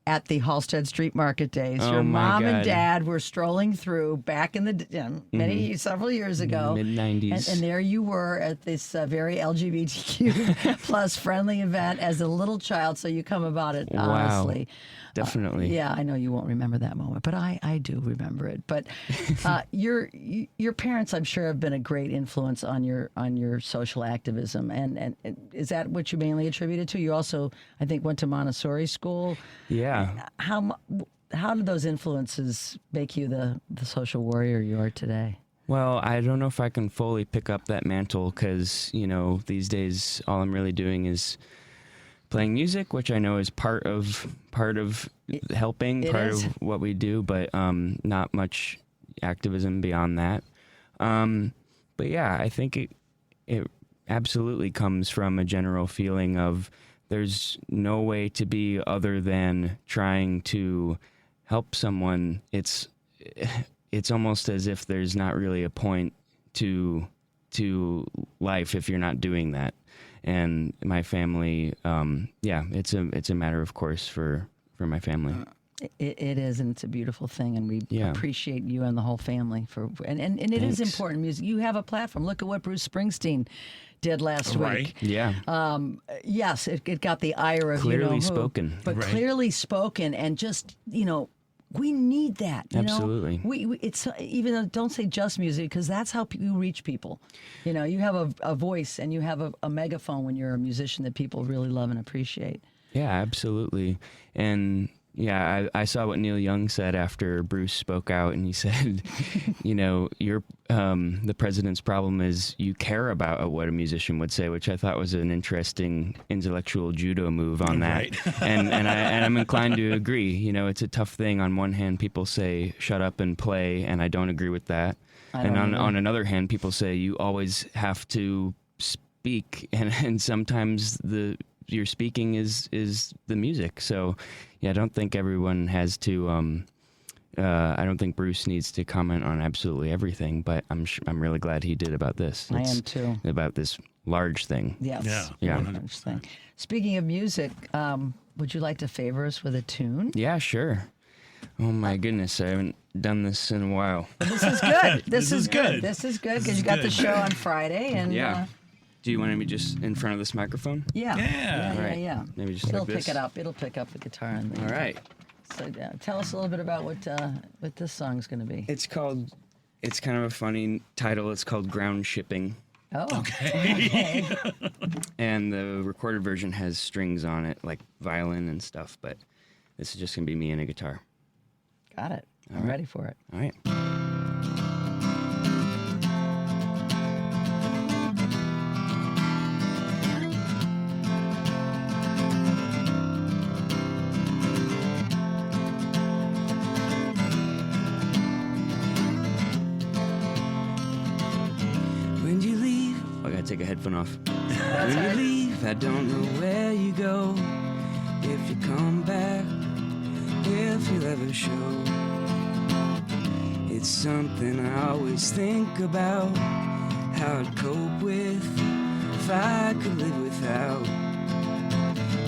at the Halstead Street Market days. Your mom and dad were strolling through back in the several years ago. Mid-90s. And there you were at this very LGBTQ plus friendly event as a little child, so you come about it honestly. Definitely. Yeah, I know you won't remember that moment, but I do remember it. But your parents, I'm sure, have been a great influence on your social activism. And is that what you mainly attributed to? You also, I think, went to Montessori school. Yeah. How did those influences make you the social warrior you are today? Well, I don't know if I can fully pick up that mantle because, these days all I'm really doing is playing music, which I know is part of helping, part of what we do, but not much activism beyond that. But yeah, I think it absolutely comes from a general feeling of there's no way to be other than trying to help someone. It's almost as if there's not really a point to life if you're not doing that. And my family, it's a matter of course for my family. It is, and it's a beautiful thing, and we appreciate you and the whole family and it is important music. You have a platform. Look at what Bruce Springsteen did last week. Yeah. Yes, it got the ire of clearly spoken, but clearly spoken, and just we need that. Absolutely. It's even though don't say just music because that's how you reach people. You have a voice and you have a megaphone when you're a musician that people really love and appreciate. Yeah, absolutely. And yeah, I saw what Neil Young said after Bruce spoke out, and he said, the president's problem is you care about what a musician would say, which I thought was an interesting intellectual judo move on that. Right. and I'm inclined to agree. It's a tough thing. On one hand, people say shut up and play, and I don't agree with that. And on another hand, people say you always have to speak, and sometimes your speaking is the music. So yeah, I don't think everyone has to I don't think Bruce needs to comment on absolutely everything, but I'm really glad he did about this. I am too. About this large thing. Yes. Yeah. Large thing. Speaking of music, would you like to favor us with a tune? Yeah, sure. Oh my goodness, I haven't done this in a while. This is good. This is good. This is good because you got the show on Friday, and do you want me just in front of this microphone? Yeah. Yeah. All right. Yeah. Maybe just It'll like this. pick it up. It'll pick up the guitar. And All right. So tell us a little bit about what this song's going to be. It's kind of a funny title. It's called Ground Shipping. Oh. Okay. And the recorded version has strings on it, like violin and stuff, but this is just going to be me and a guitar. Got it. I'm ready for it. All right. When you leave, I gotta take a headphone off. When you leave, I don't know where you go. If you come back, if you'll ever show. It's something I always think about, how I'd cope with if I could live without.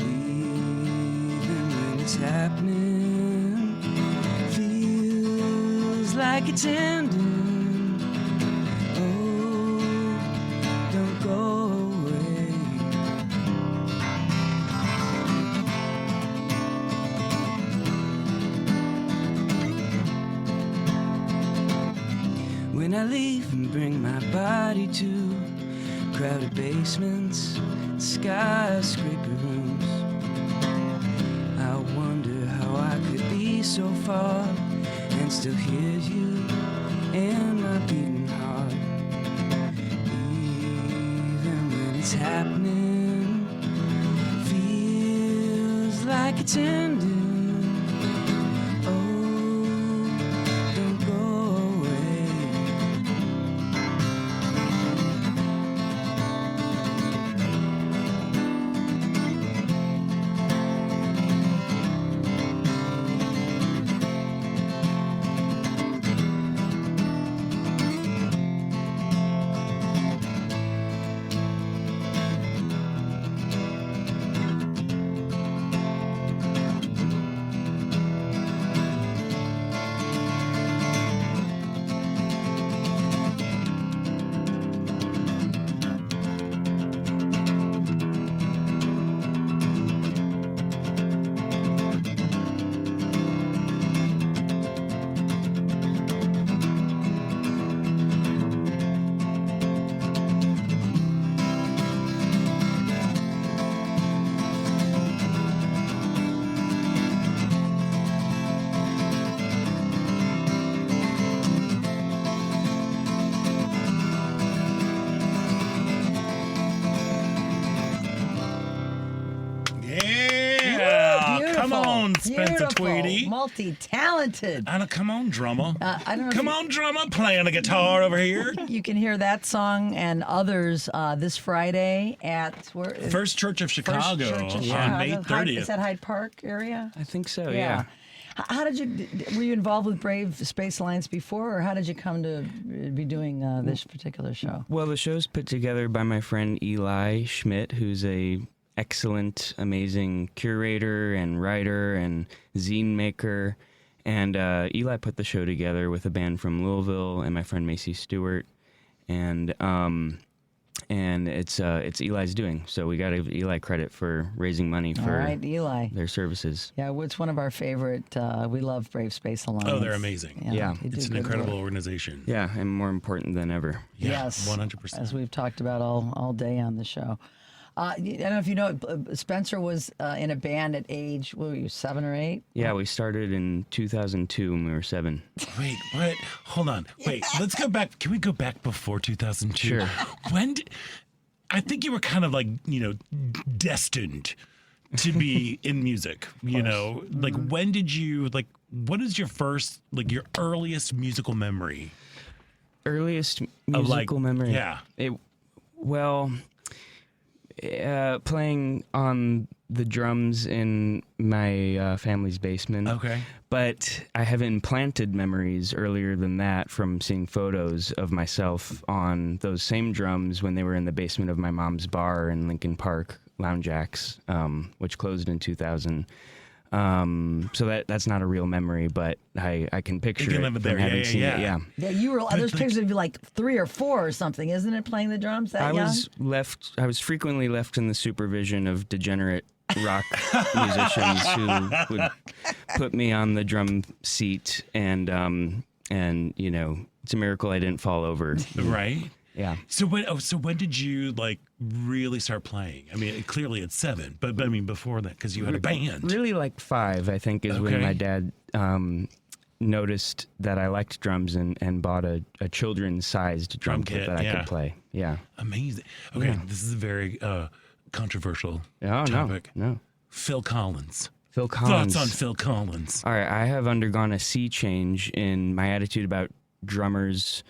Even when it's happening, feels like it's ending. Oh, don't go away. leave and bring my body to crowded basements, skyscraper rooms. I wonder how I could be so far and still hear you in my beating heart. Even when it's happening, feels like it's ending. Spencer Tweedy. Multi-talented. Come on, drummer. I don't know come on, drummer. Playing a guitar over here. You can hear that song and others this Friday at First Church of Chicago on May 30th. Is that Hyde Park area? I think so, yeah. How did you, were you involved with Brave Space Alliance before, or how did you come to be doing this particular show? Well, the show's put together by my friend Eli Schmidt, who's a excellent, amazing curator and writer and zine maker. And Eli put the show together with a band from Louisville and my friend Macy Stewart. And it's Eli's doing. So we got to give Eli credit for raising money for Eli. Their services. Yeah, it's one of our favorite. We love Brave Space Alliance. Oh, they're amazing. Yeah. It's an incredible organization. Yeah, and more important than ever. Yeah, yes, 100%. As we've talked about all day on the show. I don't know if you know, Spencer was in a band at age, what were you, 7 or 8? Yeah, we started in 2002 when we were 7. Wait, what? Hold on. Wait, let's go back. Can we go back before 2002? Sure. I think you were kind of like, destined to be in music, Like, when did you, what is your first, your earliest musical memory? Earliest musical memory? Yeah. Playing on the drums in my family's basement. Okay. But I have implanted memories earlier than that from seeing photos of myself on those same drums when they were in the basement of my mom's bar in Lincoln Park, Lounge Acts, which closed in 2000. So that's not a real memory, but I can picture it from having seen it. Yeah. Yeah, you were. There's pictures of you 3 or 4 or something, isn't it? Playing the drums that young. I was frequently left in the supervision of degenerate rock musicians who would put me on the drum seat, and it's a miracle I didn't fall over. Right. Yeah. So when did you really start playing? I mean, clearly it's 7, but I mean before that, because you had a band. Really 5, I think, is when my dad noticed that I liked drums and bought a children's sized drum kit that I could play. Yeah. Amazing. Okay, this is a very controversial topic. No. Phil Collins. Thoughts on Phil Collins? All right, I have undergone a sea change in my attitude about drummers,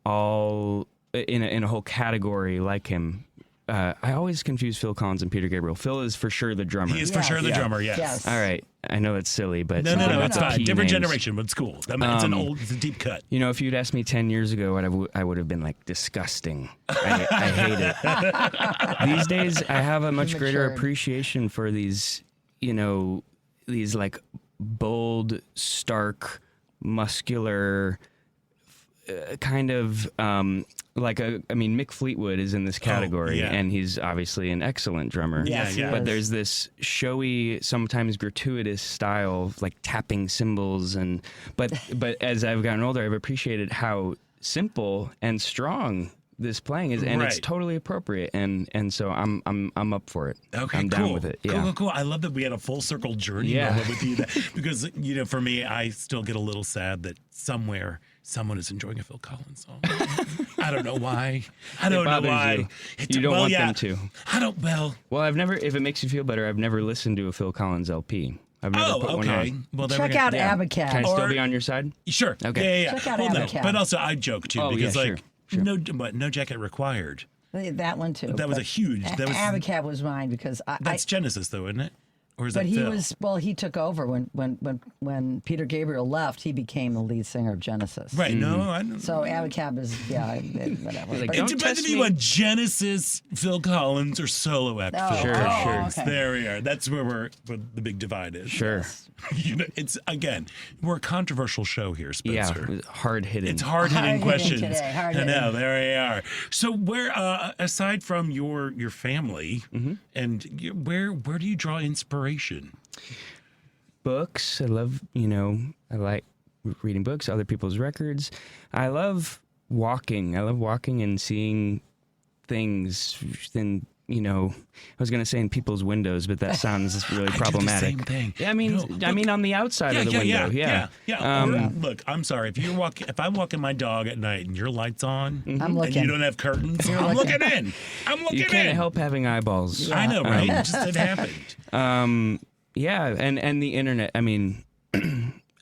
all in a whole category like him. I always confuse Phil Collins and Peter Gabriel. Phil is for sure the drummer. He is for sure the drummer, yes. All right. I know it's silly, but no, it's fine. Different generation, but it's cool. I mean, it's a deep cut. If you'd asked me 10 years ago, I would have been disgusting. I hate it. These days, I have a much greater appreciation for these, these bold, stark, muscular, kind of Mick Fleetwood is in this category, and he's obviously an excellent drummer. Yes, but there's this showy, sometimes gratuitous style of tapping cymbals, but as I've gotten older, I've appreciated how simple and strong this playing is, and it's Right. totally appropriate, and so I'm up for it. Okay, I'm cool. down with it. Yeah. Cool. I love that we had a full circle journey Yeah. moment with you. Because, for me, I still get a little sad that somewhere someone is enjoying a Phil Collins song. I don't know why. I don't know bothers why. you. You don't want them to. I don't, well. Well, if it makes you feel better, I've never listened to a Phil Collins LP. I've never put one okay. on. Well, then Check out Abacab. Can I still be on your side? Sure. Okay. Yeah. Check out Well, no, Abacab. but also, I joke, too, Oh, because, yeah, like, sure. no jacket required. That one too. That was a huge. That was Abacab was mine because That's Genesis, though, isn't it? Or is But that he Phil? he took over when Peter Gabriel left. He became the lead singer of Genesis. Right. No, I don't. So Abacab is whatever. Like, But- It depends if you want Genesis, Phil Collins, or solo act Oh, Phil Sure, Collins. okay. There we are. That's where the big divide is. Sure. It's again, we're a controversial show here, Yeah. Spencer. Hard hitting. It's hard-hitting Hard-hitting questions. today, I hard-hitting. know. There we are. So, where, aside from your family, Mm-hmm. and where do you draw inspiration? Books. I love, I like reading books, other people's records. I love walking. I love walking and seeing things in, I was going to say in people's windows, but that sounds really problematic. I do the same thing. Yeah, I mean on the outside of the window. Yeah. Or, look, I'm sorry. If I'm walking my dog at night and your light's on, I'm and looking. you don't have curtains, I'm looking in. I'm looking You can't in. help having eyeballs. I know, right? It happened. Yeah, and the internet. I mean,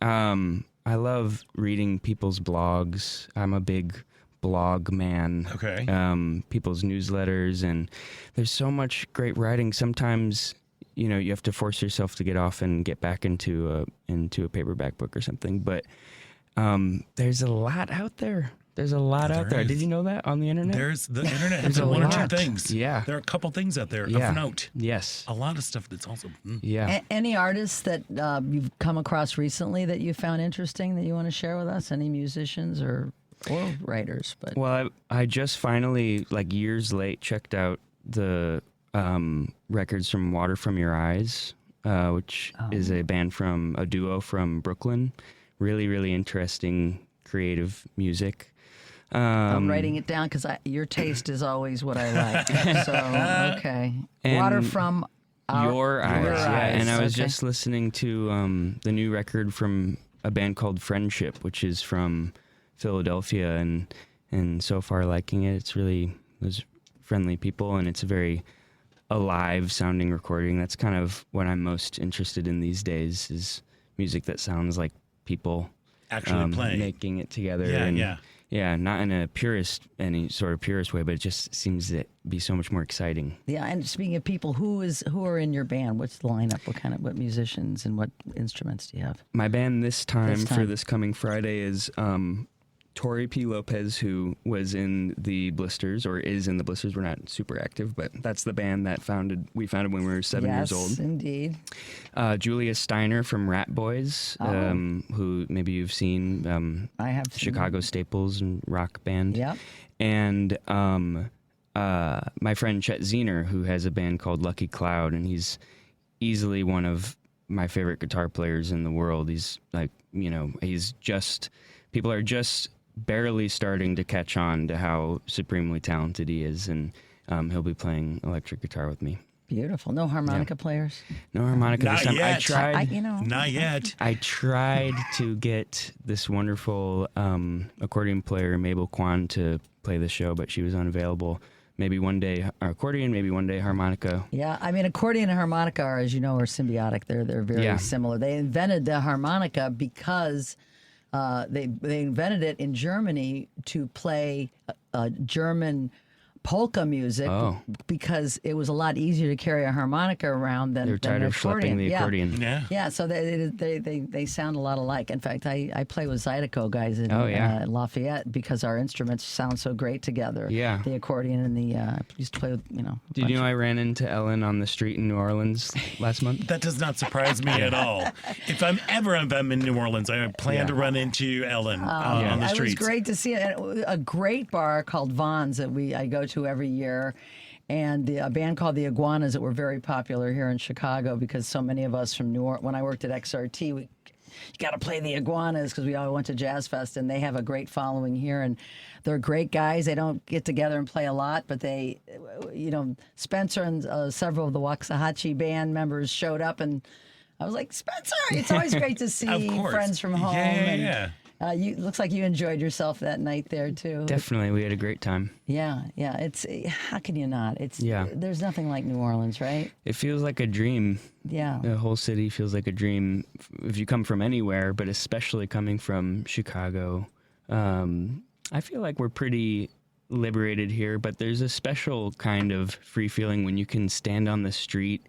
I love reading people's blogs. I'm a big blog man. Okay. People's newsletters, and there's so much great writing. Sometimes, you have to force yourself to get off and get back into a paperback book or something. But there's a lot out there. There's a lot out there. is. Did you know that on the internet? There's the internet. There's It's a one or lot. two things. Yeah. There are a couple things out there Yeah. of note. Yes. A lot of stuff that's also. Yeah. Any artists that you've come across recently that you found interesting that you want to share with us? Any musicians or writers? But Well, I just finally, like years late, checked out the records from Water From Your Eyes, which is a duo from Brooklyn. Really, really interesting, creative music. I'm writing it down because your taste is always what I like. So okay, Water And From Your Eyes. Your Yeah, Eyes, and I was okay. just listening to the new record from a band called Friendship, which is from Philadelphia, and so far liking it. It's really those friendly people, and it's a very alive sounding recording. That's kind of what I'm most interested in these days, is music that sounds like people Actually playing. making it together. Yeah, and, yeah. Yeah, not in any sort of purist way, but it just seems to be so much more exciting. Yeah, and speaking of people, who are in your band? What's the lineup? What musicians and what instruments do you have? My band this time This for time. this coming Friday is Tori P. Lopez, who was in the Blisters, or is in the Blisters. We're not super active, but that's the band that we founded when we were 7 years old. Yes, indeed. Julia Steiner from Rat Boys, who maybe you've seen. I have seen Chicago staples and rock band. Yep. And my friend Chet Zener, who has a band called Lucky Cloud, and he's easily one of my favorite guitar players in the world. He's like, people are just barely starting to catch on to how supremely talented he is, and he'll be playing electric guitar with me. Beautiful. No harmonica players? No harmonica Not this time. yet. I tried. Not yet. I tried to get this wonderful accordion player, Mabel Kwan, to play the show, but she was unavailable. Maybe one day accordion, maybe one day harmonica. Yeah, I mean, accordion and harmonica are, as you know, are symbiotic. They're very similar. They invented the harmonica because they invented it in Germany to play German polka music because it was a lot easier to carry a harmonica around than They were tired an of accordion. schlepping the accordion. Yeah. Yeah, so they sound a lot alike. In fact, I play with Zydeco guys in Lafayette because our instruments sound so great together. Yeah. The accordion and the I used to play with Did you know I ran into Ellen on the street in New Orleans last month? That does not surprise me at all. If I'm in New Orleans, I plan to run into Ellen on the It streets. was great to see it. A great bar called Vaughn's that I go to every year, and a band called the Iguanas that were very popular here in Chicago because so many of us from New Orleans, when I worked at XRT, you got to play the Iguanas because we all went to Jazz Fest, and they have a great following here, and they're great guys. They don't get together and play a lot, but they, Spencer and several of the Waxahachie band members showed up, and I was like, Spencer, it's always great to see friends from home. Yeah. Looks like you enjoyed yourself that night there too. Definitely, we had a great time. Yeah. It's how can you not? There's nothing like New Orleans, right? It feels like a dream. Yeah. The whole city feels like a dream if you come from anywhere, but especially coming from Chicago. I feel like we're pretty liberated here, but there's a special kind of free feeling when you can stand on the street.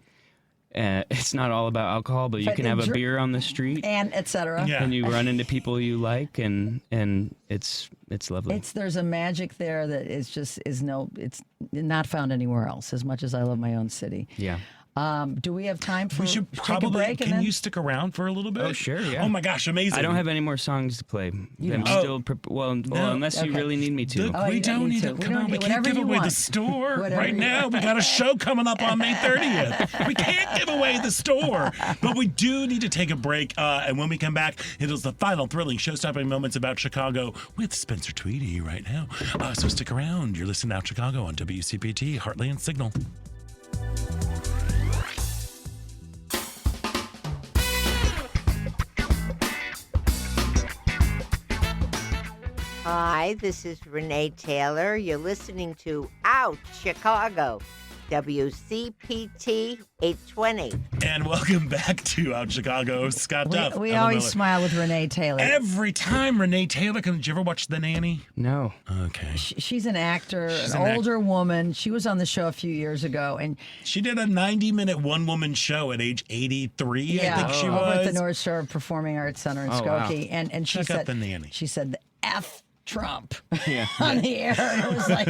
It's not all about alcohol, but you can have a beer on the street and etc. Yeah. And you run into people you like, and it's lovely. There's a magic there that it's not found anywhere else. As much as I love my own city. Yeah. Do we have time for? We should take probably. a break Can you stick around for a little bit? Oh, sure. Yeah. Oh my gosh, amazing! I don't have any more songs to play. I'm don't? still unless you really need me to. Look, we don't need to. Come on, we can't give away the store right now. We got a show coming up on May 30th. We can't give away the store, but we do need to take a break. And when we come back, it is the final thrilling show-stopping moments about Chicago with Spencer Tweedy right now. So stick around. You're listening to Out Chicago on WCPT, Heartland Signal. Hi, this is Renee Taylor. You're listening to Out Chicago, WCPT 820. And welcome back to Out Chicago. Scott Duff. We always smile with Renee Taylor. Every time Renee Taylor comes. Did you ever watch The Nanny? No. Okay. She's an actor, an older woman. She was on the show a few years ago, and she did a 90-minute one-woman show at age 83. I think she was over at the North Shore Performing Arts Center in Skokie. Wow. And she Check said out The Nanny. She said the F Trump on the air, and it was like,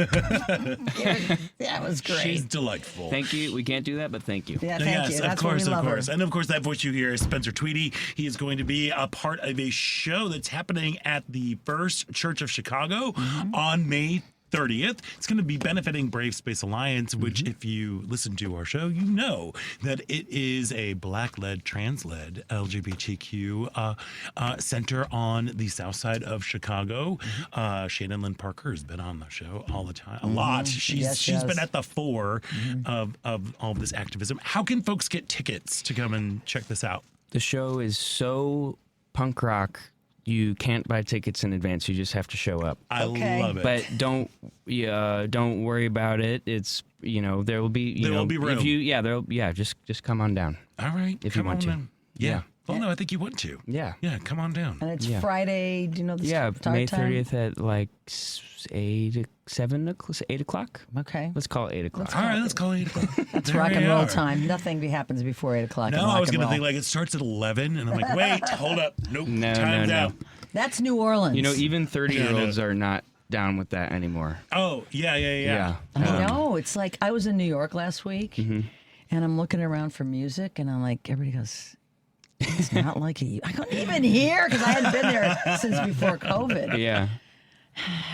that was great. She's delightful. Thank you. We can't do that, but thank you. Yeah, thank you. That's why we love her. And of course, that voice you hear is Spencer Tweedy. He is going to be a part of a show that's happening at the First Church of Chicago on May 30th. It's going to be benefiting Brave Space Alliance, which if you listen to our show, you know that it is a Black-led, trans-led LGBTQ center on the south side of Chicago. Shannon Lynn Parker has been on the show all the time, a lot. She's been at the fore of all of this activism. How can folks get tickets to come and check this out? The show is so punk rock. You can't buy tickets in advance. You just have to show up. I love it. But don't worry about it. It's there will be there will be room. If just come on down. All right, if you want to. Yeah. Well, no, I think you want to. Yeah. Yeah, come on down. And it's Friday. Do you know the start May time? 30th at like 8 o'clock. Okay. Let's call it 8 o'clock. All right, let's call it 8 o'clock. That's There rock we and roll are. time. Nothing happens before 8 o'clock. No, I was going to think like it starts at 11, and I'm like, wait, hold up. Nope, time's out. That's New Orleans. Even 30-year-olds are not down with that anymore. Oh, yeah. I know. It's like I was in New York last week, and I'm looking around for music, and I'm like, everybody goes, it's not like I couldn't even hear because I hadn't been there since before COVID. Yeah.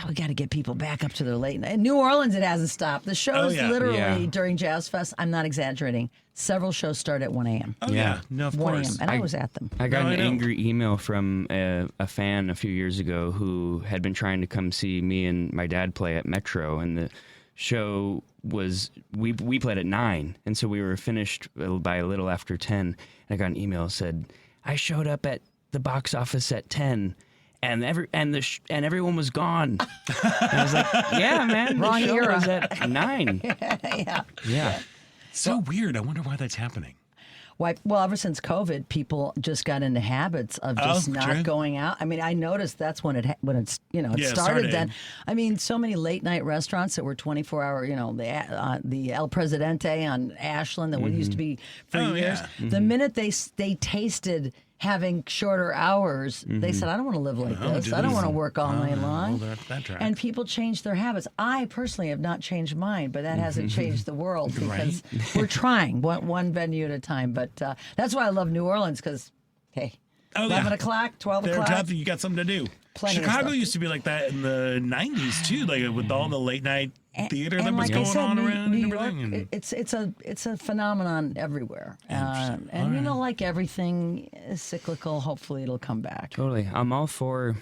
We got to get people back up to their late night. In New Orleans, it hasn't stopped. The shows literally during Jazz Fest, I'm not exaggerating, several shows start at 1 a.m. Oh, yeah. No, of 1 course. a.m. And I was at them. I got an angry email from a fan a few years ago who had been trying to come see me and my dad play at Metro, and the show was, we played at 9, and so we were finished by a little after 10. And I got an email that said, I showed up at the box office at 10. And everyone was gone. And I was like, "Yeah, man, Wrong the show era. was at 9." Yeah. So weird. I wonder why that's happening. Well, ever since COVID, people just got into habits of just not going out. I mean, I noticed that's when it started then. I mean, so many late night restaurants that were 24-hour. The El Presidente on Ashland that used to be for years. The minute they tasted having shorter hours, they said, I don't want to live like this. I don't want to work all night long. And people changed their habits. I personally have not changed mine, but that hasn't changed the world because we're trying one venue at a time. But that's why I love New Orleans because, hey, Oh, 11 o'clock, 12 They're o'clock. tough. You got something to do. Plenty of Chicago stuff. used to be like that in the 90s, too, like with all the late night theater that and was like going I said, on New, around New and York, everything. And, it's a phenomenon everywhere. And you know, like everything is cyclical. Hopefully, it'll come back. Totally. I'm all for,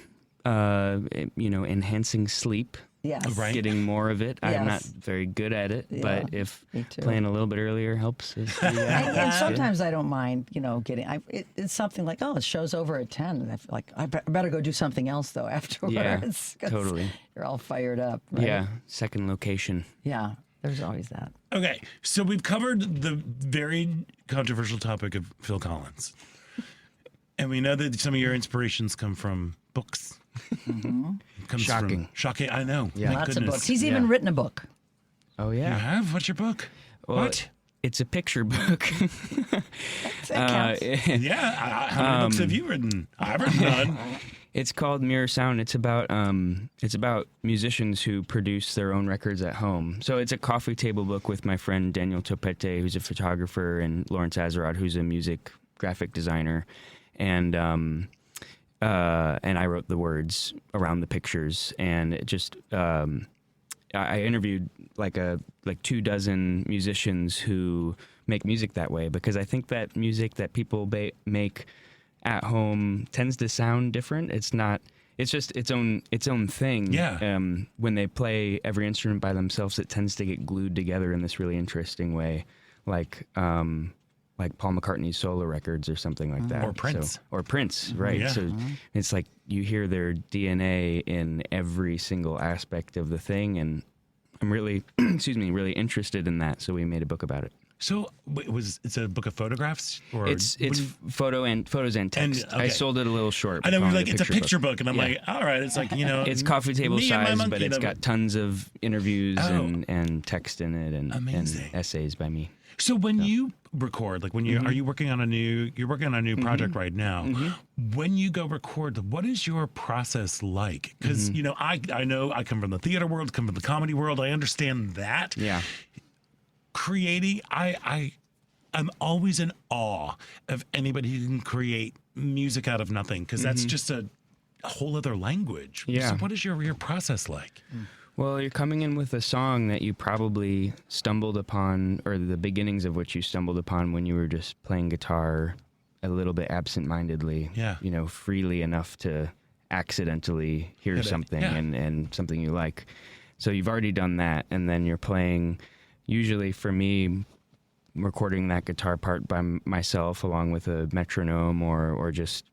enhancing sleep. Yes. Right. Getting more of it. I'm not Yes. very good at it, Yeah, but if me too. playing a little bit earlier helps us do that. And sometimes I don't mind, getting. It's something like, oh, the show's over at 10, and I feel like I better go do something else though afterwards. Yeah, 'cause totally. You're all fired up. Right? Yeah, second location. Yeah. There's always that. okay, so we've covered the very controversial topic of Phil Collins. And we know that some of your inspirations come from books. Comes Shocking. From, shocking, I know. Yeah. My Lots goodness. of books. He's even written a book. Oh You yeah. have? What's your book? Well, What? It's a picture book. That counts. Yeah. How many books have you written? I've written none. It's called Mirror Sound. It's about musicians who produce their own records at home. So it's a coffee table book with my friend Daniel Topete, who's a photographer, and Lawrence Azarad, who's a music graphic designer, and I wrote the words around the pictures, and it just I interviewed like 24 musicians who make music that way, because I think that music that people make at home tends to sound different. It's not. It's just its own thing. Yeah. When they play every instrument by themselves, it tends to get glued together in this really interesting way, like Paul McCartney's solo records or something like that. Or Prince. Or Prince, right? Yeah. So it's like you hear their DNA in every single aspect of the thing, and I'm really, really interested in that. So we made a book about it. So it's a book of photographs? Or It's photos and text. And, okay. I sold it a little short. I know, calling like, it it's a picture book. And I'm Yeah. like, all right, it's like, It's coffee table me and my size, monkey, but it's got tons of interviews Oh. and text in it, and Amazing. essays by me. So when you record, like when you are you working on a new project right now? When you go record, what is your process like? Because I know I come from the theater world, come from the comedy world. I understand that. Yeah. Creating, I'm always in awe of anybody who can create music out of nothing, because that's just a whole other language. Yeah. So what is your process like? Well, you're coming in with a song that you probably stumbled upon, or the beginnings of which you stumbled upon when you were just playing guitar a little bit absentmindedly, freely enough to accidentally hear Hit it. something Yeah. and something you like. So you've already done that, and then you're playing, usually for me, recording that guitar part by myself along with a metronome or just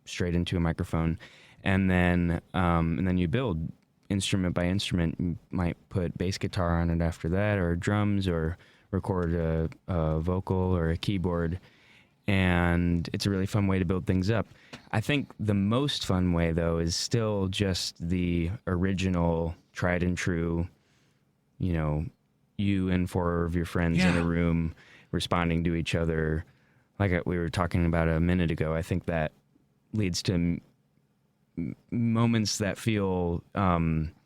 straight into a microphone, and then you build instrument by instrument. You might put bass guitar on it after that, or drums, or record a vocal or a keyboard, and it's a really fun way to build things up. I think the most fun way, though, is still just the original, tried and true, you and four of your friends in a room responding to each other, like we were talking about a minute ago. I think that leads to moments that feel I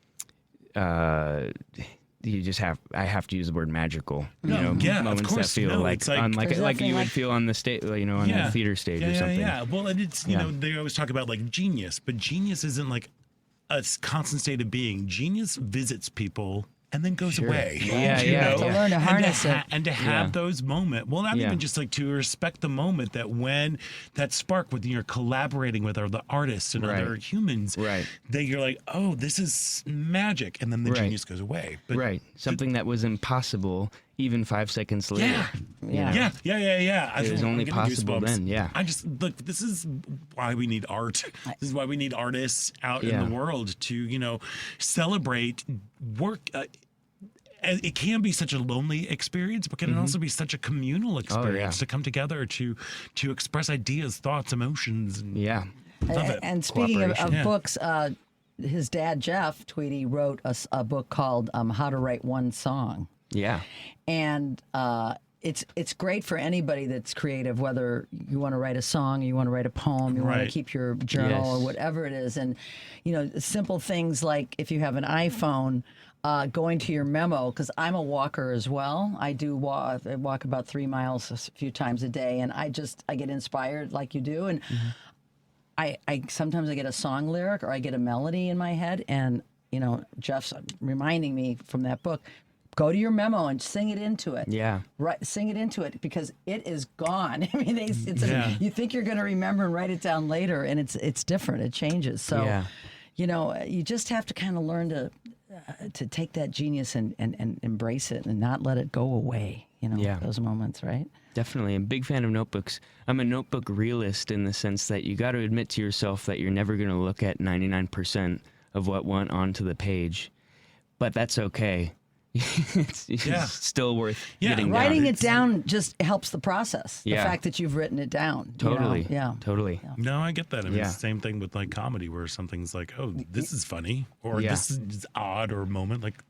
have to use the word magical. Moments of course. that feel No, like it's like you would feel on the stage, on a theater stage or something. Yeah. Well, and it's they always talk about like genius, but genius isn't like a constant state of being. Genius visits people and then goes away. To learn to harness it. And to have those moments. Well, not even just like to respect the moment that when that spark when you're collaborating with other artists and other humans, that you're like, oh, this is magic. And then the genius goes away. But Something that was impossible even 5 seconds later. Yeah. It was only possible then. Yeah. I just look. This is why we need art. This is why we need artists out in the world to, celebrate work. It can be such a lonely experience, but can also be such a communal experience to come together to express ideas, thoughts, emotions. And love it. And speaking of books, his dad Jeff Tweedy wrote a book called How to Write One Song. Yeah. And it's great for anybody that's creative, whether you want to write a song, you want to write a poem, you want to keep your journal or whatever it is. And, simple things like if you have an iPhone, going to your memo, because I'm a walker as well. I walk about 3 miles a few times a day, and I get inspired like you do, and I sometimes I get a song lyric or I get a melody in my head, and Jeff's reminding me from that book, go to your memo and sing it into it. Yeah. Right, sing it into it, because it is gone. I mean, you think you're going to remember and write it down later, and it's different. It changes. So, you just have to kind of learn to take that genius and embrace it and not let it go away. Those moments, right? Definitely. I'm a big fan of notebooks. I'm a notebook realist in the sense that you got to admit to yourself that you're never going to look at 99% of what went onto the page, but that's okay. it's still worth getting writing down. it down just helps the process. The Yeah. fact that you've written it down. Totally. Yeah. Totally. Yeah. No, I get that. I mean, it's the same thing with like comedy, where something's like, oh, this is funny, or this is odd, or a moment. Like,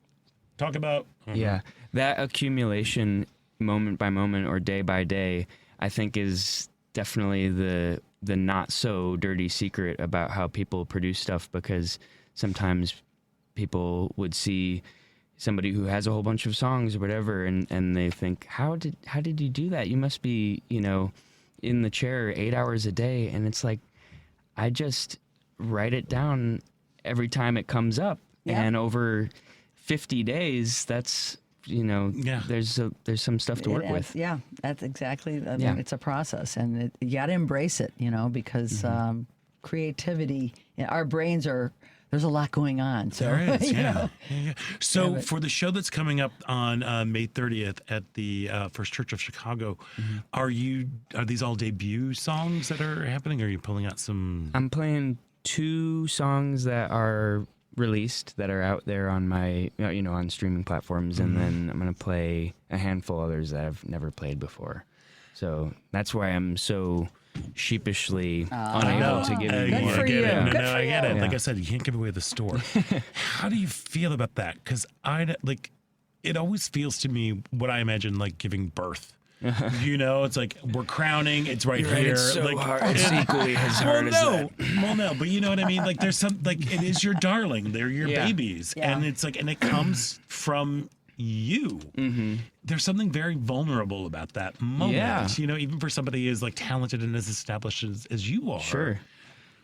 talk about. Yeah. That accumulation, moment by moment or day by day, I think is definitely the not so dirty secret about how people produce stuff, because sometimes people would see somebody who has a whole bunch of songs or whatever, and they think, how did you do that? You must be, in the chair 8 hours a day. And it's like, I just write it down every time it comes up. Yeah. And over 50 days, that's, there's some stuff to work with. Yeah, that's exactly. I mean, it's a process, and you got to embrace it, creativity, our brains are, there's a lot going on. So, there is, yeah. So for the show that's coming up on May 30th at the First Church of Chicago, are these all debut songs that are happening? Or are you pulling out some? I'm playing 2 songs that are released, that are out there on my, on streaming platforms, and then I'm going to play a handful others that I've never played before. So that's why I'm so sheepishly unable to give you more. I get it. No, I get it. Yeah. Like I said, you can't give away the store. How do you feel about that? Because it always feels to me what I imagine like giving birth. It's like we're crowning. It's right here. It's so like, hard. It's equally as hard as that. Well, no, but you know what I mean. Like there's some it is your darling. They're your babies, and it's like, and it comes from you. There's something very vulnerable about that moment. Yeah. Even for somebody as like talented and as established as you are. Sure.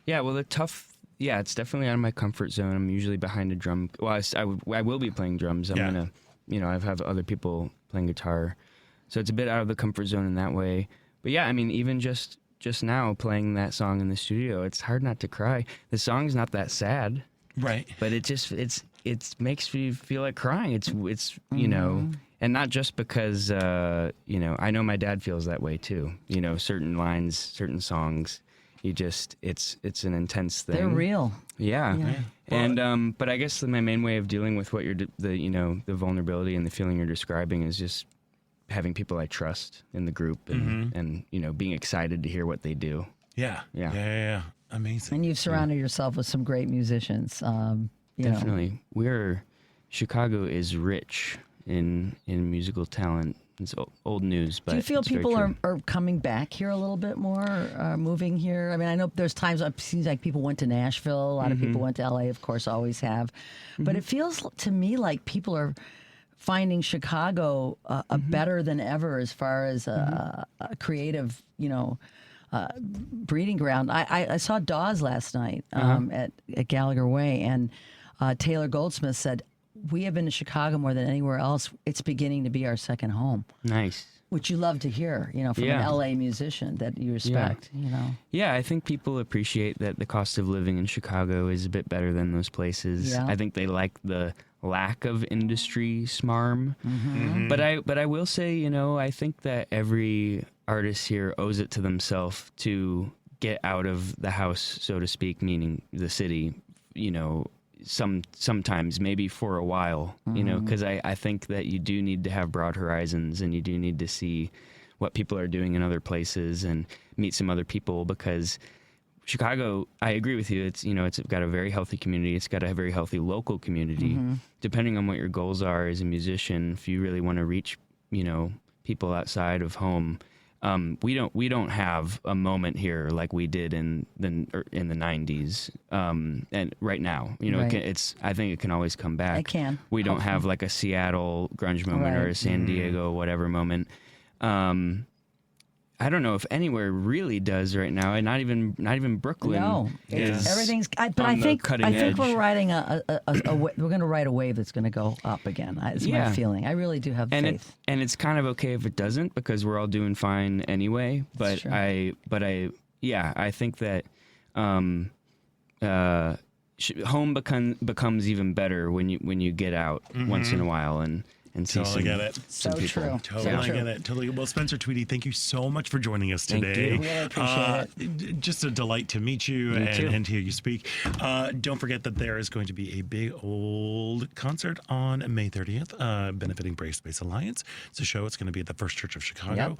Yeah. Well, it's definitely out of my comfort zone. I'm usually behind a drum. Well, I will be playing drums. I'm gonna, I have other people playing guitar, so it's a bit out of the comfort zone in that way. But yeah, I mean, even just now playing that song in the studio, it's hard not to cry. The song's not that sad, right? But it makes me feel like crying. It's and not just because I know my dad feels that way too. Certain lines, certain songs, it's an intense thing. They're real. Yeah. And but I guess my main way of dealing with what the vulnerability and the feeling you're describing is just having people I trust in the group, and being excited to hear what they do. Yeah. Amazing. And you've surrounded yourself with some great musicians. Definitely. Chicago is rich in musical talent. It's old news, but do you feel it's very people true. are coming back here a little bit more, moving here? I mean, I know there's times it seems like people went to Nashville. A lot of people went to LA, of course, always have. But it feels to me like people are finding Chicago better than ever as far as a creative, breeding ground. I saw Dawes last night at Gallagher Way, and Taylor Goldsmith said, "We have been to Chicago more than anywhere else. It's beginning to be our second home." Nice. Which you love to hear, from an LA musician that you respect, Yeah, I think people appreciate that the cost of living in Chicago is a bit better than those places. Yeah. I think they like the lack of industry smarm. But I will say, I think that every artist here owes it to themselves to get out of the house, so to speak, meaning the city, sometimes maybe for a while, because I think that you do need to have broad horizons, and you do need to see what people are doing in other places and meet some other people, because Chicago, I agree with you. It's, it's got a very healthy community. It's got a very healthy local community. Depending on what your goals are as a musician, if you really want to reach, people outside of home, we don't have a moment here like we did in the 90s, and right now, Right. I think it can always come back. It can. We don't Hopefully. have like a Seattle grunge moment or Right. a San Diego whatever moment. I don't know if anywhere really does right now, and not even Brooklyn. No, is everything's. But on I the think cutting edge. we're riding we're going to ride a wave that's going to go up again. Is my feeling. I really do have faith. And it's kind of okay if it doesn't, because we're all doing fine anyway. But true. I think that home becomes even better when you get out once in a while and see Totally get it. some So people. true. Totally get it. Totally. Well, Spencer Tweedy, thank you so much for joining us Thank today. you. Really appreciate it. Just a delight to meet you too. and hear you speak. Don't forget that there is going to be a big old concert on May 30th, benefiting Brave Space Alliance. It's a show. It's going to be at the First Church of Chicago.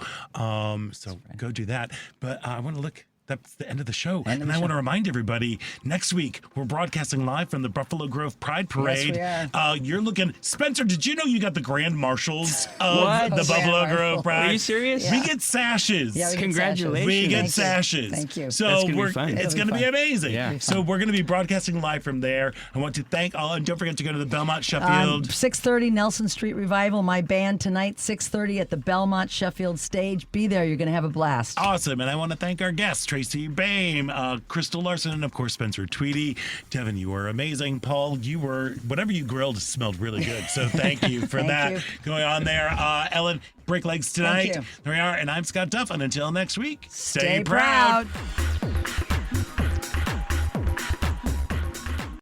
So go do that. But I want to look. That's the end of the show. And I want to remind everybody, next week, we're broadcasting live from the Buffalo Grove Pride Parade. Yes, we are. You're looking... Spencer, did you know you got the Grand Marshals of What? the Buffalo Grove Pride? Are you serious? We get sashes. Yeah, we get Congratulations. We get Thank you. sashes. Thank you. So That's gonna be fun. it's It'll going to be be fun. amazing. Yeah. So we're going to be broadcasting live from there. I want to thank all, and don't forget to go to the Belmont Sheffield. 6:30 Nelson Street Revival. My band tonight, 6:30 at the Belmont Sheffield stage. Be there. You're going to have a blast. Awesome. And I want to thank our guests, Tracy Bame, Crystal Larson, and of course, Spencer Tweedy. Devin, you were amazing. Paul, whatever you grilled smelled really good. So thank you for Thank that you. going on there. Ellen, break legs tonight. Thank you. There we are. And I'm Scott Duff. And until next week, Stay proud.